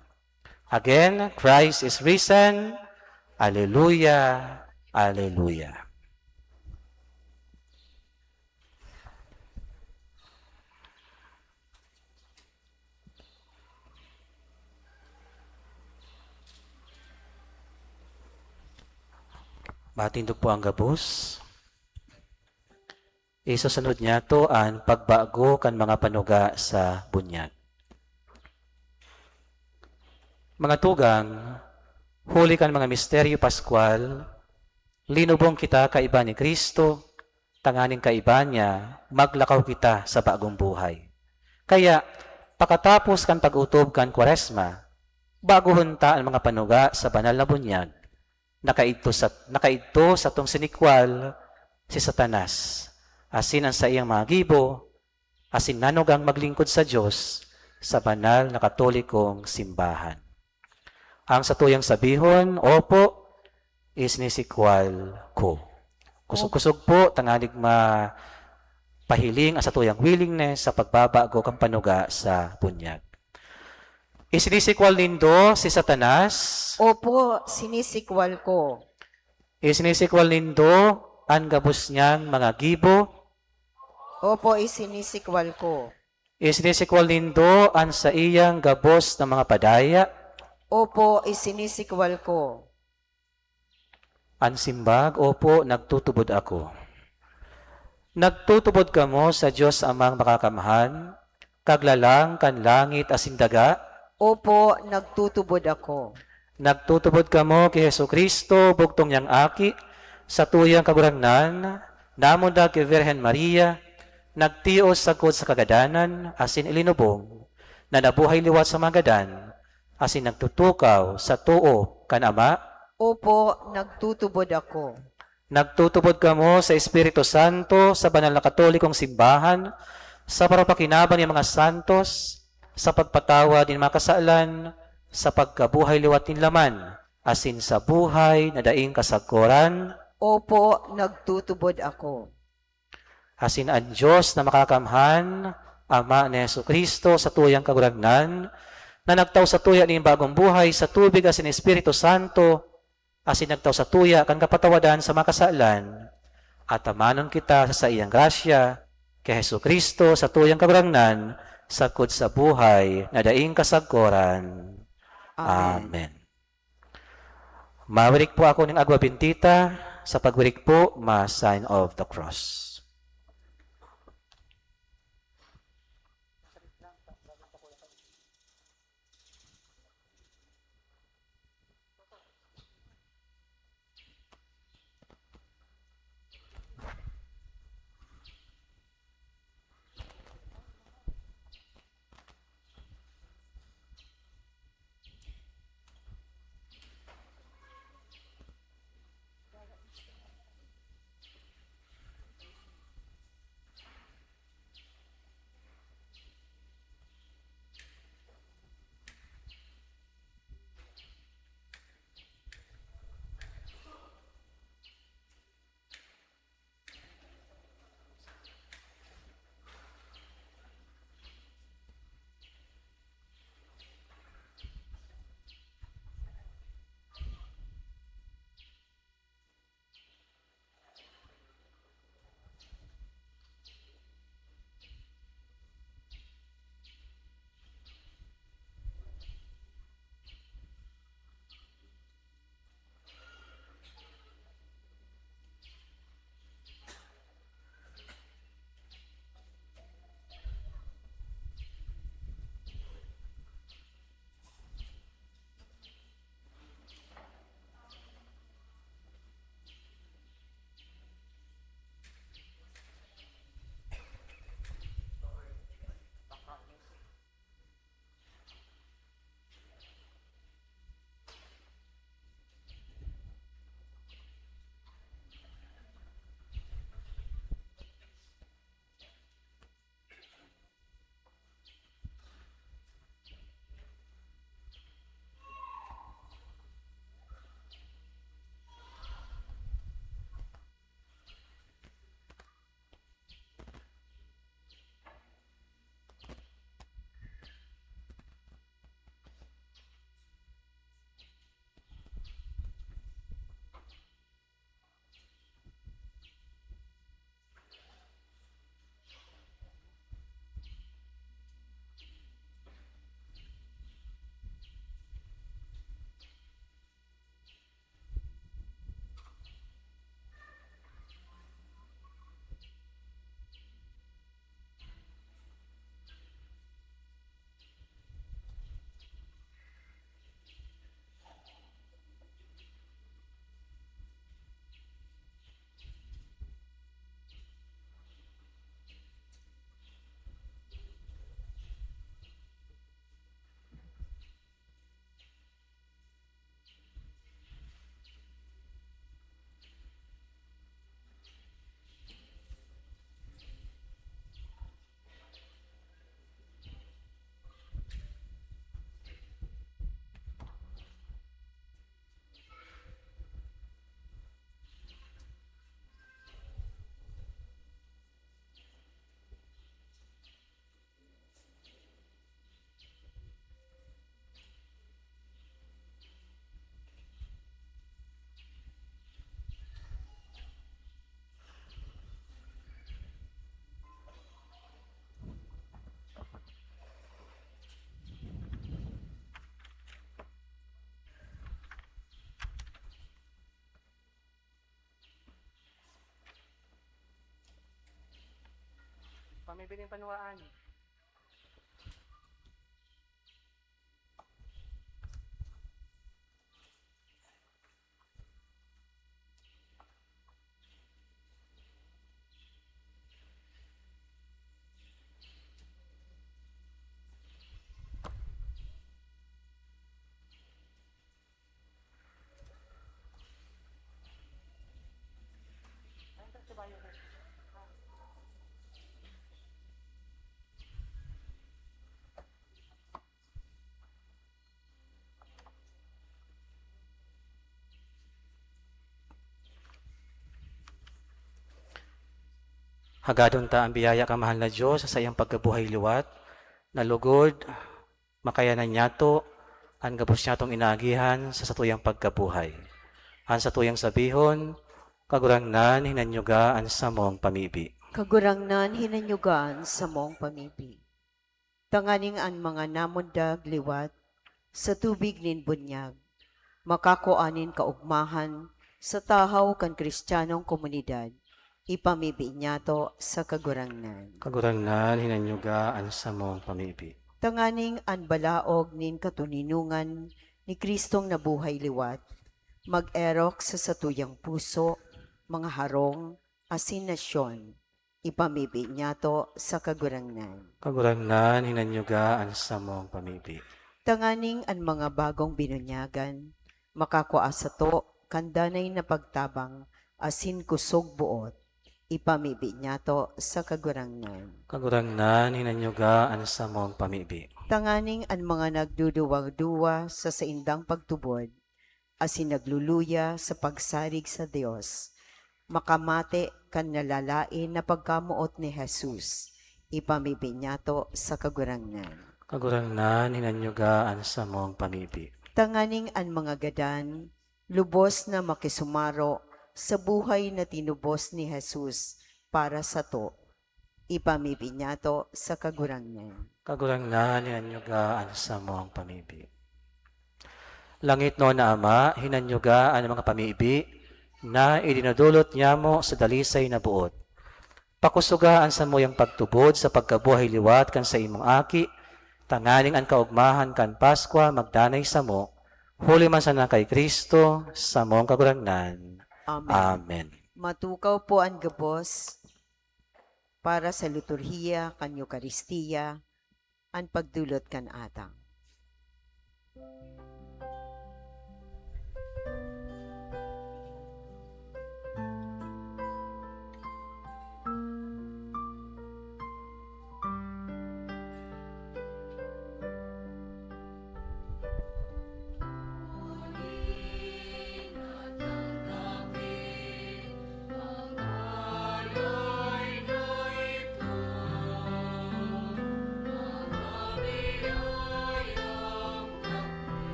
Again, Christ is risen. Alleluia, alleluia. Matindog po ang gabos. Isusunod niya to ang pagbago kan mga panuga sa bunyag. Mga tugang, huli kan mga misteryo Pascual, linubong kita kaiba ni Kristo, tanganing kaiba niya, maglakaw kita sa bagong buhay. Kaya, pakatapos kan pag-utob kan Kwaresma, bago hunta ang mga panuga sa banal na bunyag, nakaidto sa tong sinikwal si Satanas. Asin ang sa iyang mga gibo, asin nanugang maglingkod sa Dios sa banal na katolikong simbahan. Ang sa tuyang sabihon, opo, is nisikwal ko. Kusog-kusog po, tangalig pahiling ang sa tuyang willingness sa pagbabago kang panuga sa bunyag. Isinisikwal nindo si Satanas, Opo, sinisikwal ko. isinisikwal nindo ang gabos niyang mga gibo, Opo, isinisikwal ko. isinisikwal nindo ang sa iyang gabos na mga padaya, Opo, isinisikwal ko. ang simbag, opo, nagtutubod ako. Nagtutubod kamo sa Diyos amang makakamhan, kaglalang kan langit asin daga, Opo, nagtutubod ako. nagtutubod kamo kay Hesus Kristo, bugtong niyang aki, sa tuyang kagurangnan, namon da kay Virgen Maria, nagtios sagkod sa kagadanan, asin ilinubong, na nabuhay liwat sa magadan, asin nagtutukaw sa tuo kan Ama, Opo, nagtutubod ako. nagtutubod kamo sa Espiritu Santo, sa banal na katolikong simbahan, sa parapakinabang ng mga santos, sa pagpatawa din mga kasalan, sa pagkabuhay liwat ng laman, asin sa buhay na daing kasagkoran, Opo, nagtutubod ako. asin ang Diyos na makakamhan, Ama ni Hesus Kristo sa tuyang kaguragnan, na nagtaw sa tuya ng bagong buhay sa tubig asin Espiritu Santo, asin nagtaw sa tuya kang kapatawadan sa makasalan, at amanon kita sa iyang grasya, kay Hesus Kristo sa tuyang kaguragnan, sakod sa buhay na daing kasagkoran. Amen. Mawirik po ako ng agwa bintita, sa pagwirik po, ma-sign of the cross. Pamibiling panuwaan. Hagadon ta ang biyaya ka mahal na Diyos sa iyang pagkabuhay liwat, nalugod, makayanan niyato, ang gabos niyatong inaagihan sa satuyang pagkabuhay. Ang satuyang sabihon, kagurangnan hinanyuga ang samong pamibi. Kagurangnan hinanyugan sa mong pamibi. Tanganing ang mga namundag liwat sa tubig nin bunyag, makakuanin kaugmahan sa tahaw kan kristyanong komunidad, ipamibi niya to sa kagurangnan. Kagurangnan hinanyuga ang samong pamibi. Tanganing ang balaog nin katuninungan ni Kristong nabuhay liwat, mag-erok sa satuyang puso, mga harong, asin nasyon, ipamibi niya to sa kagurangnan. Kagurangnan hinanyuga ang samong pamibi. Tanganing ang mga bagong binunyagan, makakua sa to, kandanay na pagtabang, asin kusog buot, ipamibi niya to sa kagurangnan. Kagurangnan hinanyuga ang samong pamibi. Tanganing ang mga nagduduwag-duwa sa saindang pagtubod, asin nagluluya sa pagsarig sa Dios, makamate kan nalalain na pagkamuot ni Jesus, ipamibi niya to sa kagurangnan. Kagurangnan hinanyuga ang samong pamibi. Tanganing ang mga gadan, lubos na makisumaro sa buhay na tinubos ni Jesus para sa to, ipamibi niya to sa kagurangnan. Kagurangnan hinanyuga ang samong pamibi. Langit no na Ama, hinanyuga ang mga pamibi na idinudulot niya mo sa dalisay na buot. Pakusugaan sa mo yung pagtubod sa pagkabuhay liwat kan sa imong aki, tanganing ang kaugmahan kan Paskwa magdanay sa mo, huli man sa kay Kristo, sa mong kagurangnan. Amen. Amen. Matukaw po ang gabos para sa liturhiya kan Eucharistia, ang pagdulot kan atang.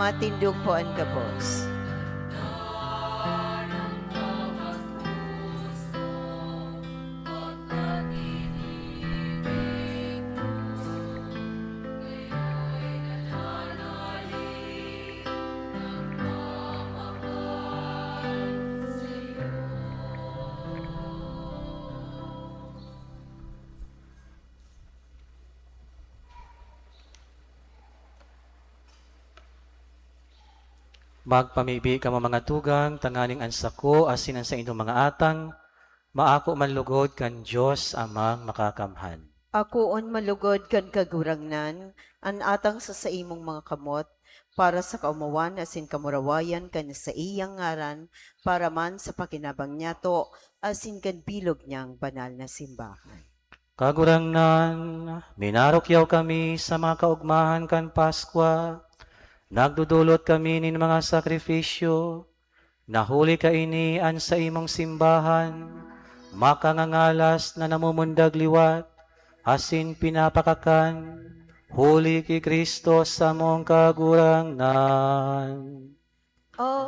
Matindog po ang gabos. Magpamibi ka mga tugang, tanganing ansako, asin ang sa inyong mga atang, maako manlugod kan Diyos amang makakamhan. Akoon malugod kan kagurangnan, an atang sa imong mga kamot, para sa kaumawan asin kamurawayan kan sa iyang ngaran, para man sa pakinabang niyato, asin kan bilog niyang banal na simbahan. Kagurangnan, minarokyaw kami sa mga kaugmahan kan Paskwa, nagdudulot kami nin mga sakripisyo, nahuli ka ini an sa imong simbahan, makangangalas na namumundag liwat, asin pinapakakan, huli ki Kristo sa mong kagurangnan. Amen.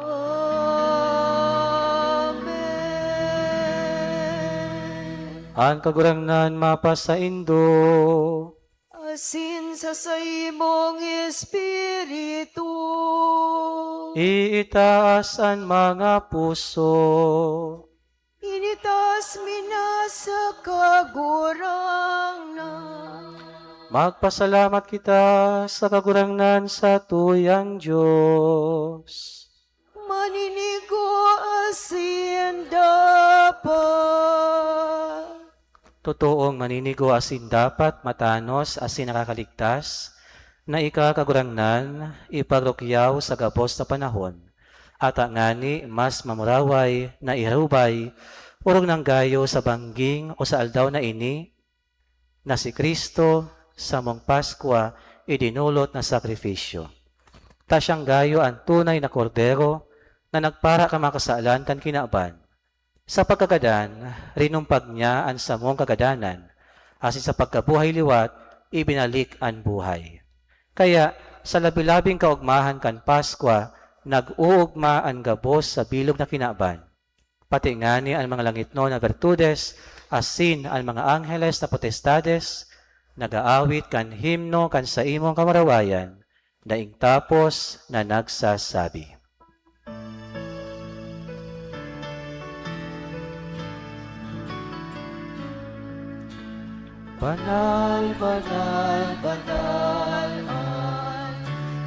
Ang kagurangnan mapasa indo, Asin sa imong espiritu. iitaas ang mga puso, Initas mina sa kagurangnan. magpasalamat kita sa kagurangnan sa tuyang Diyos. Maninigo asin dapat. Totoong maninigo asin dapat matanos asin nakakaligtas, na ikakagurangnan ipagrokyaw sa gabos na panahon, at ang ngani mas mamuraway na iharubay, urong ng gayo sa bangging o sa aldaw na ini, na si Kristo sa mong Paskwa idinulot na sakripisyo. Ta siyang gayo ang tunay na kordero na nagpara ka makasaalan kan kinaaban. Sa pagkagadan, rinumpag niya ang samong kagadanan, asin sa pagkabuhay liwat, ibinalik ang buhay. Kaya, sa labi-labing kaugmahan kan Paskwa, nag-uugma ang gabos sa bilog na kinaaban. Pati ngani ang mga langitno na bertudes, asin ang mga angheles na potestades, nagaawit kan himno kan sa imong kamarawayan, daing tapos na nagsasabi. Banal, banal, banal ang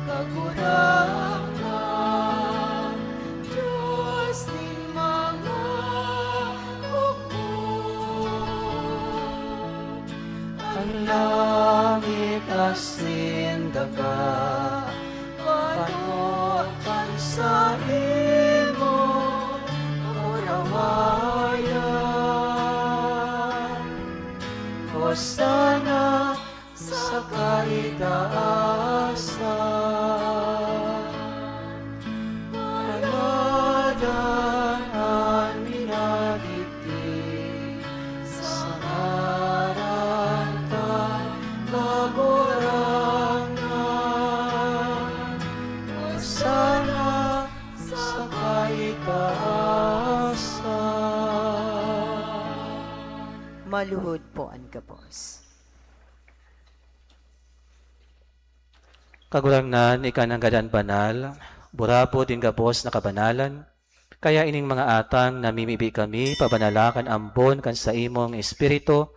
kagurangnan, Diyos ni mga hukbo. Ang langit asin daga, panotan sa imo, urawayan. Hosana sa kaitaasan, paladanan minagiti sa ngaran kan kagurangan. Hosana sa kaitaasan. Maluhod po ang gabos. Kagurangnan, ikanang gadan banal, burabo din gabos na kabanalan, kaya ining mga atang namimibi kami, pabanalakan ambon kan sa imong espiritu,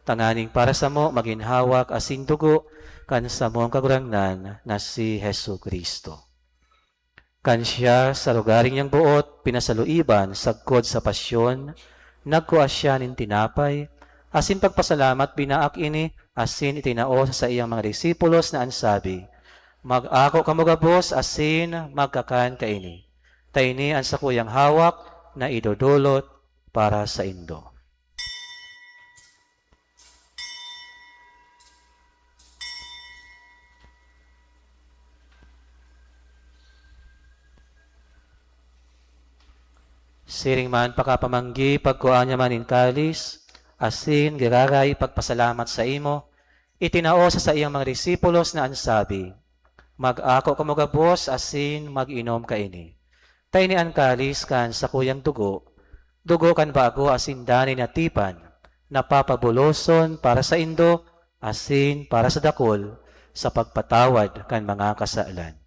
tanganing para sa mo maginhawak asin dugo, kan sa mong kagurangnan na si Hesu Kristo. Kan siya sa lugaring niyang buot, pinasaluiban, sagkod sa pasyon, nagkuha siya nin tinapay, asin pagpasalamat binaak ini, asin itinao sa iyang mga disipulos na ansabi, mag-ako kamugabos asin magkakan kaini. Taini ang sa kuyang hawak na idodulot para sa indo. Siring man pakapamanggi pagkuha niya manin kalis, asin giraray pagpasalamat sa imo, itinao sa iyang mga disipulos na ansabi, mag-ako kamugabos asin mag-inom kaini. Taini ang kalis kan sa kuyang dugo, dugo kan bago asin dani na tipan, napapabuloson para sa indo, asin para sa dakol, sa pagpatawad kan mga kasaalan.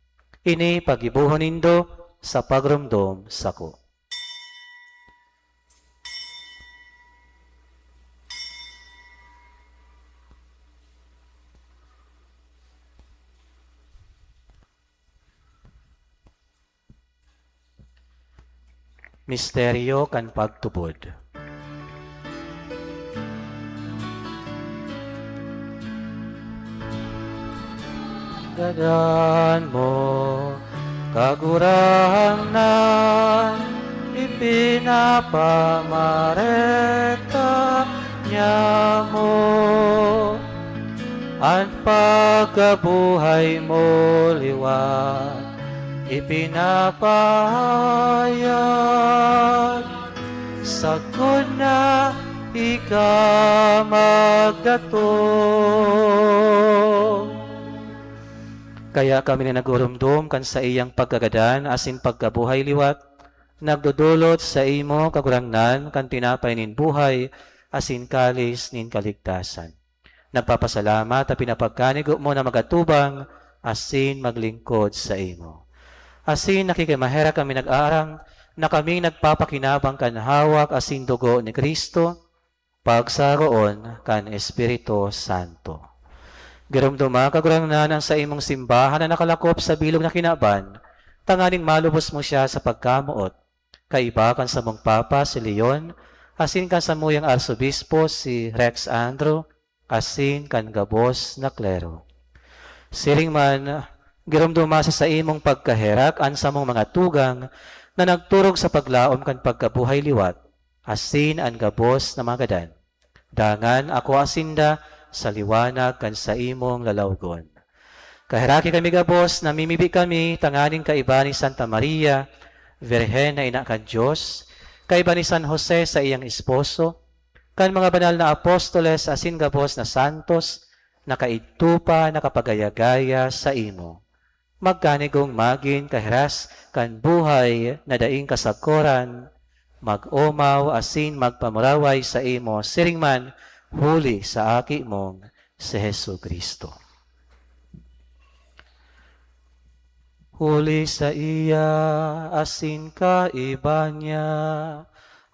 Ini pagibuhon nindo sa pagrumdom sako. Misteryo kan pagtubod. Gadan mo, kagurangnan, ipinapamareta niya mo. Ang pagkabuhay mo liwat, ipinapahayag. Sagod na ika magdatong. Kaya kami na nagurumdum kan sa iyang pagkagadan asin pagkabuhay liwat, nagdudulot sa imo kagurangnan kan tinapay nin buhay asin kalis nin kaligtasan. Nagpapasalamat at pinapagkanigo mo na magatubang asin maglingkod sa imo. Asin nakikimahera kami nag-aarang na kami nagpapakinabang kan hawak asin dugo ni Kristo pagsaroon kan Espiritu Santo. Girumduma kagurangnan ang sa imong simbahan na nakalakop sa bilog na kinaban, tanganing malubos mo siya sa pagkamuot. Kaiba kan sa mong Papa si Leon, asin kan sa muyang Arsobispo si Rex Andrew, asin kan gabos na klero. Siring man, girumduma sa imong pagkaherak an sa mong mga tugang na nagturog sa paglaom kan pagkabuhay liwat, asin an gabos na magadan. Dangan ako asinda sa liwanag kan sa imong lalawgon. Kahiraki kami gabos, namimibi kami, tanganing kaiba ni Santa Maria, Virhen na ina kan Diyos, kaiba ni San Jose sa iyang esposo, kan mga banal na apostoles asin gabos na santos, nakaitupa, nakapagayagaya sa imo. Magkanigong magin kahiras, kan buhay na daing kasakoran, mag-umaw asin magpamuraway sa imo, siringman, huli sa aki mong si Hesu Kristo. Huli sa iya, asin ka iba niya,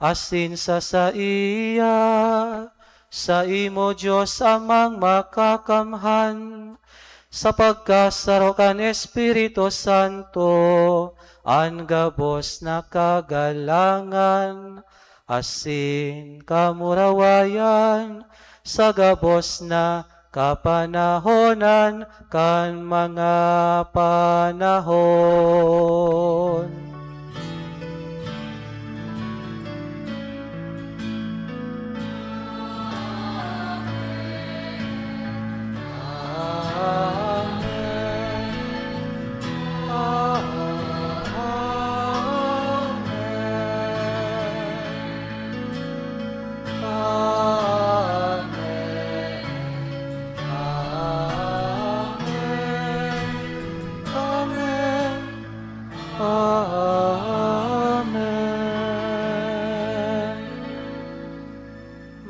asin sa iya, sa imo Diyos amang makakamhan, sa pagkasarokan Espiritu Santo, ang gabos na kagalangan, asin kamurawayan, sa gabos na kapanahonan kan mga panahon.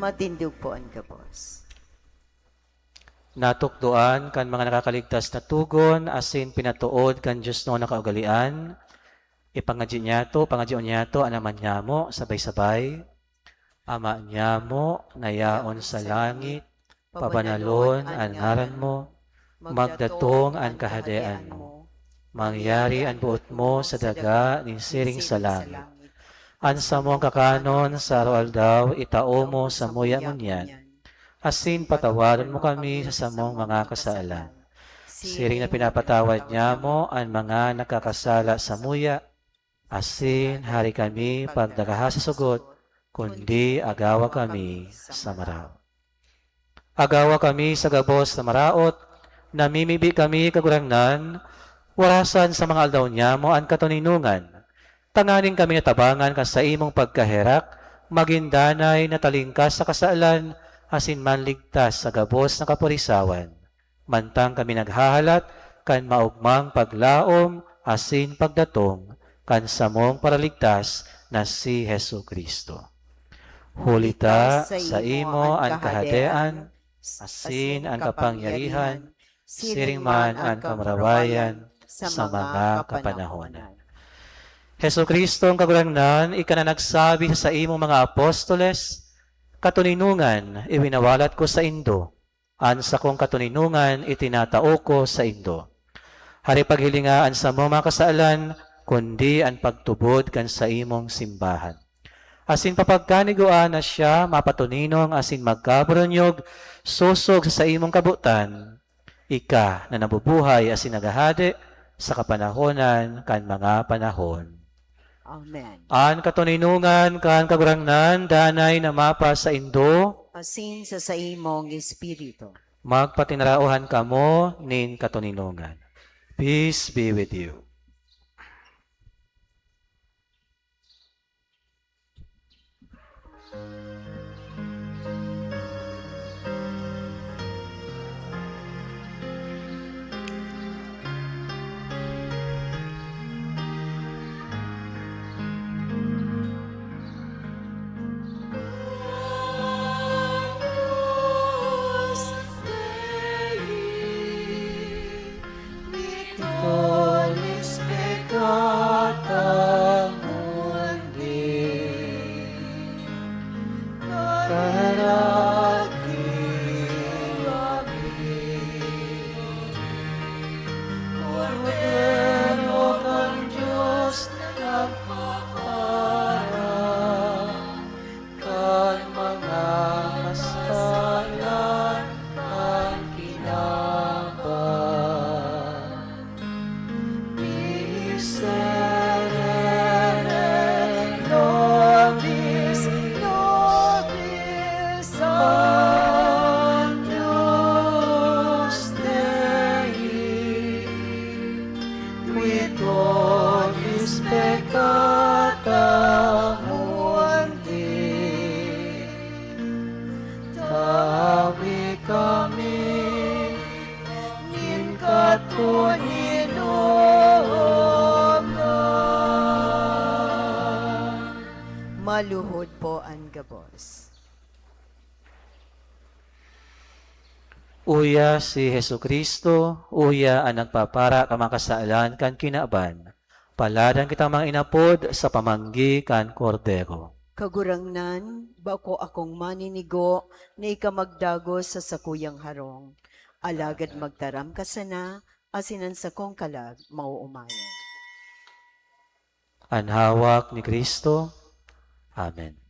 Matindog po ang gabos. Natukdoan kan mga nakakaligtas na tugon, asin pinatuod kan Diyos no nakaugalian, ipangadyo niya to, pangadyoon niya to, anaman niya mo, sabay-sabay, ama niya mo, nayaon sa langit, pabanalon ang ngaran mo, magdatong ang kahadean mo, mangyari ang buot mo sa daga ni siring sa langit. Ansa mo ang kakanon sa aral daw, itao mo sa muya ngunyan, asin patawaran mo kami sa samong mga kasalan. Siring na pinapatawad niya mo ang mga nakakasala sa muya, asin hari kami pagdagaha sa sugot, kundi agawa kami sa maraw. Agawa kami sa gabos na maraot, namimibi kami kagurangnan, warasan sa mga aldaw niya mo ang katuninungan, tanganing kami natabangan ka sa imong pagkaherak, magindanay na talingkas sa kasalan, asin manligtas sa gabos na kapurisawan. Mantang kami naghahalat, kan maugmang paglaom, asin pagdatong, kan samong paraligtas na si Hesu Kristo. Hulita sa imo ang kahadean, asin ang kapangyarihan, siring man ang kamarawayan, sa mga kapanahonan. Hesu Kristo ang kagurangnan, ika na nagsabi sa imong mga apostoles, katuninungan iwinawalat ko sa indo, ansa kong katuninungan itinatao ko sa indo. Hari paghilingaan sa mga kasalan, kundi ang pagtubod kan sa imong simbahan. Asin papagkaniguan na siya, mapatuninong asin magkabronyog, susog sa imong kabutan, ika na nabubuhay asin nagahadi sa kapanahonan kan mga panahon. Amen. An katuninungan kan kagurangnan, danay na mapa sa indo, Asin sa imong espiritu. magpatinrauhan kamo nin katuninungan. Peace be with you. Tolis peccata mundi, caragi Cordero ng Diyos na nagpaparang, kan mga kasalan ang kinaban. Miserere nobis, nobis Agnus Dei, qui tollis peccata mundi. Tawi kami nin katuninongan. Maluhod po ang gabos. Uya si Hesu Kristo, uya ang nagpapara kamakasaalan kan kinaban. Paladan kita mga inapod sa pamanggi kan kordero. Kagurangnan, bako akong maninigo na ikamagdago sa sakuyang harong. Alagad magtaram ka sana, asinan sa kong kalag, mauumayan. Ang hawak ni Kristo. Amen.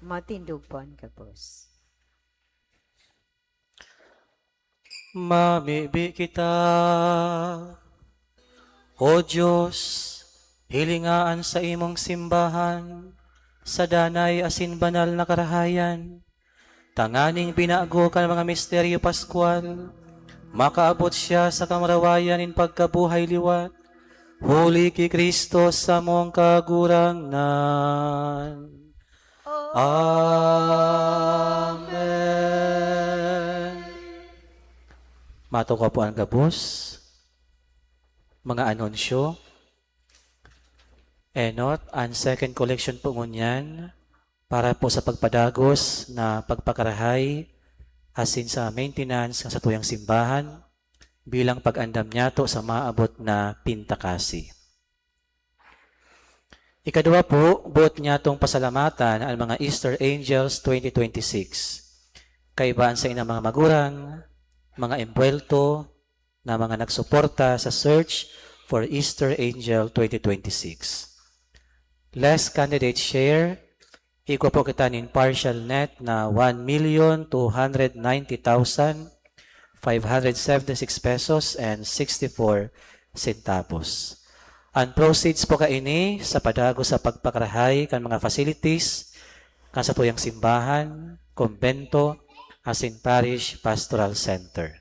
Matindugpan ka, boss. Mamibi kita, O Diyos, hilingaan sa imong simbahan, sa danay asin banal na karahayan, tanganing binago ka ng mga misteryo Pascual, makaabot siya sa kamarawayan in pagkabuhay liwat, huli ki Kristo sa mong kagurangnan. Amen. Mato ko po ang gabos, mga anunsyo, enot, ang second collection po ngunyan, para po sa pagpadagos na pagpakarahay, asin sa maintenance sa tuyang simbahan, bilang pag-andam niyato sa maabot na pintakasi. Ikadua po, buot niyatong pasalamatan ang mga Easter Angels 2026. Kaibaan sa inang mga magurang, mga embuelto, na mga nagsuporta sa search for Easter Angel 2026. Less candidate share, iko po kita nin partial net na 1,290,576 pesos and 64 centavos. Ang proceeds po kaini sa padago sa pagpakarahay kan mga facilities kan sa tuyang simbahan, kumbento, asin parish pastoral center.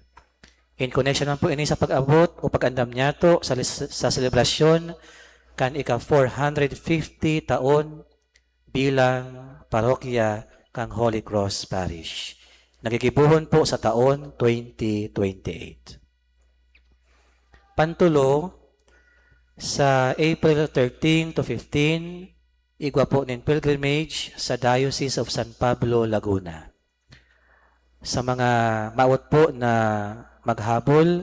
In connection man po ini sa pag-abot o pag-andam niyato sa selebrasyon kan ika 450 taon bilang parokya kang Holy Cross Parish. Nagigibuhon po sa taon 2028. Pantulo, sa April 13 to 15, igwa po nin pilgrimage sa Diocese of San Pablo, Laguna. Sa mga maawat po na maghabol,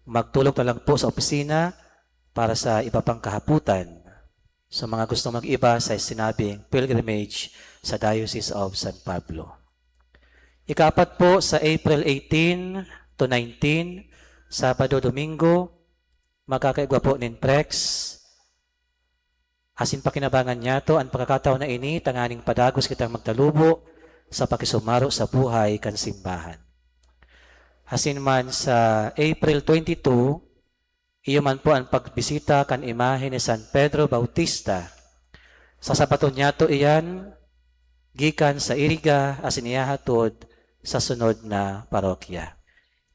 magtulog na lang po sa opisina para sa iba pang kahaputan. Sa mga gustong mag-iba sa sinabing pilgrimage sa Diocese of San Pablo. Ikaapat po sa April 18 to 19, Sabado, Domingo, magkakaigwa po nin Prex. Asin pakinabangan niya to ang pagkakataon na ini, tanganing padagos kitang magtalubo sa pakisumaro sa buhay kan simbahan. Asin man sa April 22, iyo man po ang pagbisita kan imahe ni San Pedro Bautista. Sa sabato niya to iyan, gikan sa Iriga, asin iyahatod sa sunod na parokya.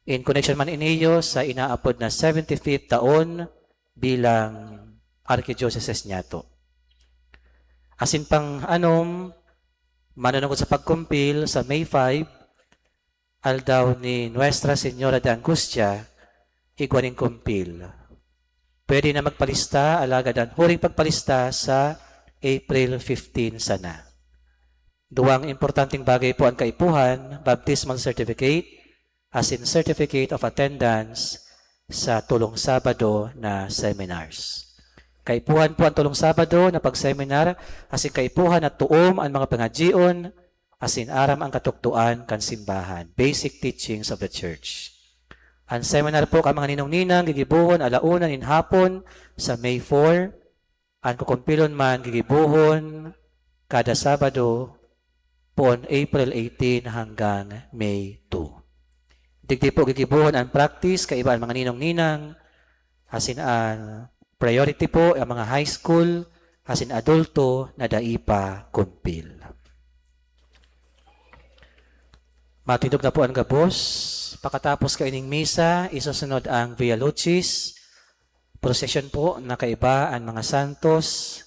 In connection man iniyo sa inaapod na 75th taon bilang Archdiocese niya to. Asin pang manunungkot sa pagkumpil sa May 5, aldaw ni Nuestra Señora de Angustia, igwaning kumpil. Pwede na magpalista, alagad ang huring pagpalista sa April 15 sana. Duwang importanteng bagay po ang kaipuhan, baptismal certificate, as in certificate of attendance sa Tulong Sabado na seminars. Kaipuhan po ang Tulong Sabado na pag-seminar, as in kaipuhan at tuom ang mga pangadjion, as in aram ang katuktuan kan simbahan, basic teachings of the church. Ang seminar po ka mga ninong-ninang gigibuhon alaunan in hapon sa May 4, ang kukumpilon man gigibuhon kada Sabado po April 18 hanggang May 2. Digdi po gigibuhon ang practice kaiba ang mga ninong-ninang, asin ang priority po ang mga high school, asin adulto na daipa kumpil. Matindog na po ang gabos. Pakatapos kaining misa, isusunod ang Via Lucis. Procession po na kaiba ang mga santos,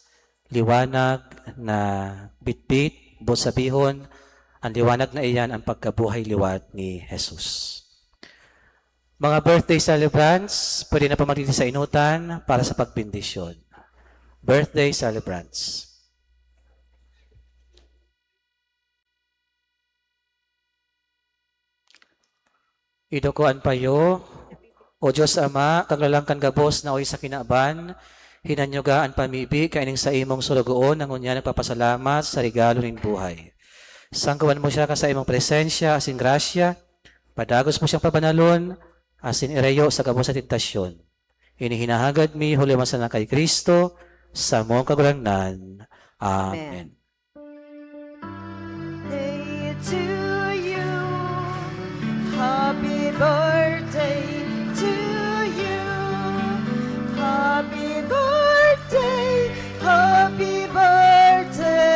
liwanag na bitbit, busabihon, ang liwanag na iyan ang pagkabuhay liwat ni Jesus. Mga birthday celebrants, pwede na pumatiti sa inutan para sa pagbindisyon. Birthday celebrants. Idukoan payo, O Diyos Ama, kaglalangkan gabos na oy sa kinaaban, hinanyoga ang pamibi, kaining sa imong sulugoon, ang unya nagpapasalamat sa regalo ng buhay. Sangkawan mo siya ka sa imong presensya, asin grasya, padagos mo siyang pabanalon, asin ireyo sa gabos sa tentasyon. Inihinahagad mi, hulimasan na kay Kristo, sa mong kagulangnan. Amen. to you. Happy birthday to you. Happy birthday, happy birthday.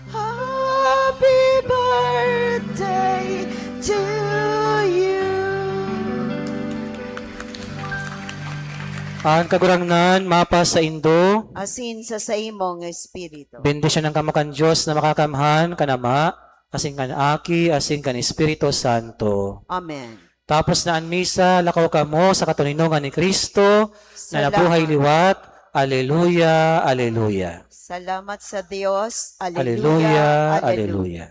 Happy birthday to you. Ang kagurangnan, mapa sa Indo, Asin sa imong espiritu. bendisyon ng kamakan Diyos na makakamhan, kanama, asing kan Aki, asing kan Espiritu Santo. Amen. Tapos na ang misa, lakaw ka mo sa katuninongan ni Kristo, na nabuhay liwat. Aleluya, aleluya. Salamat sa Diyos. Aleluya, aleluya.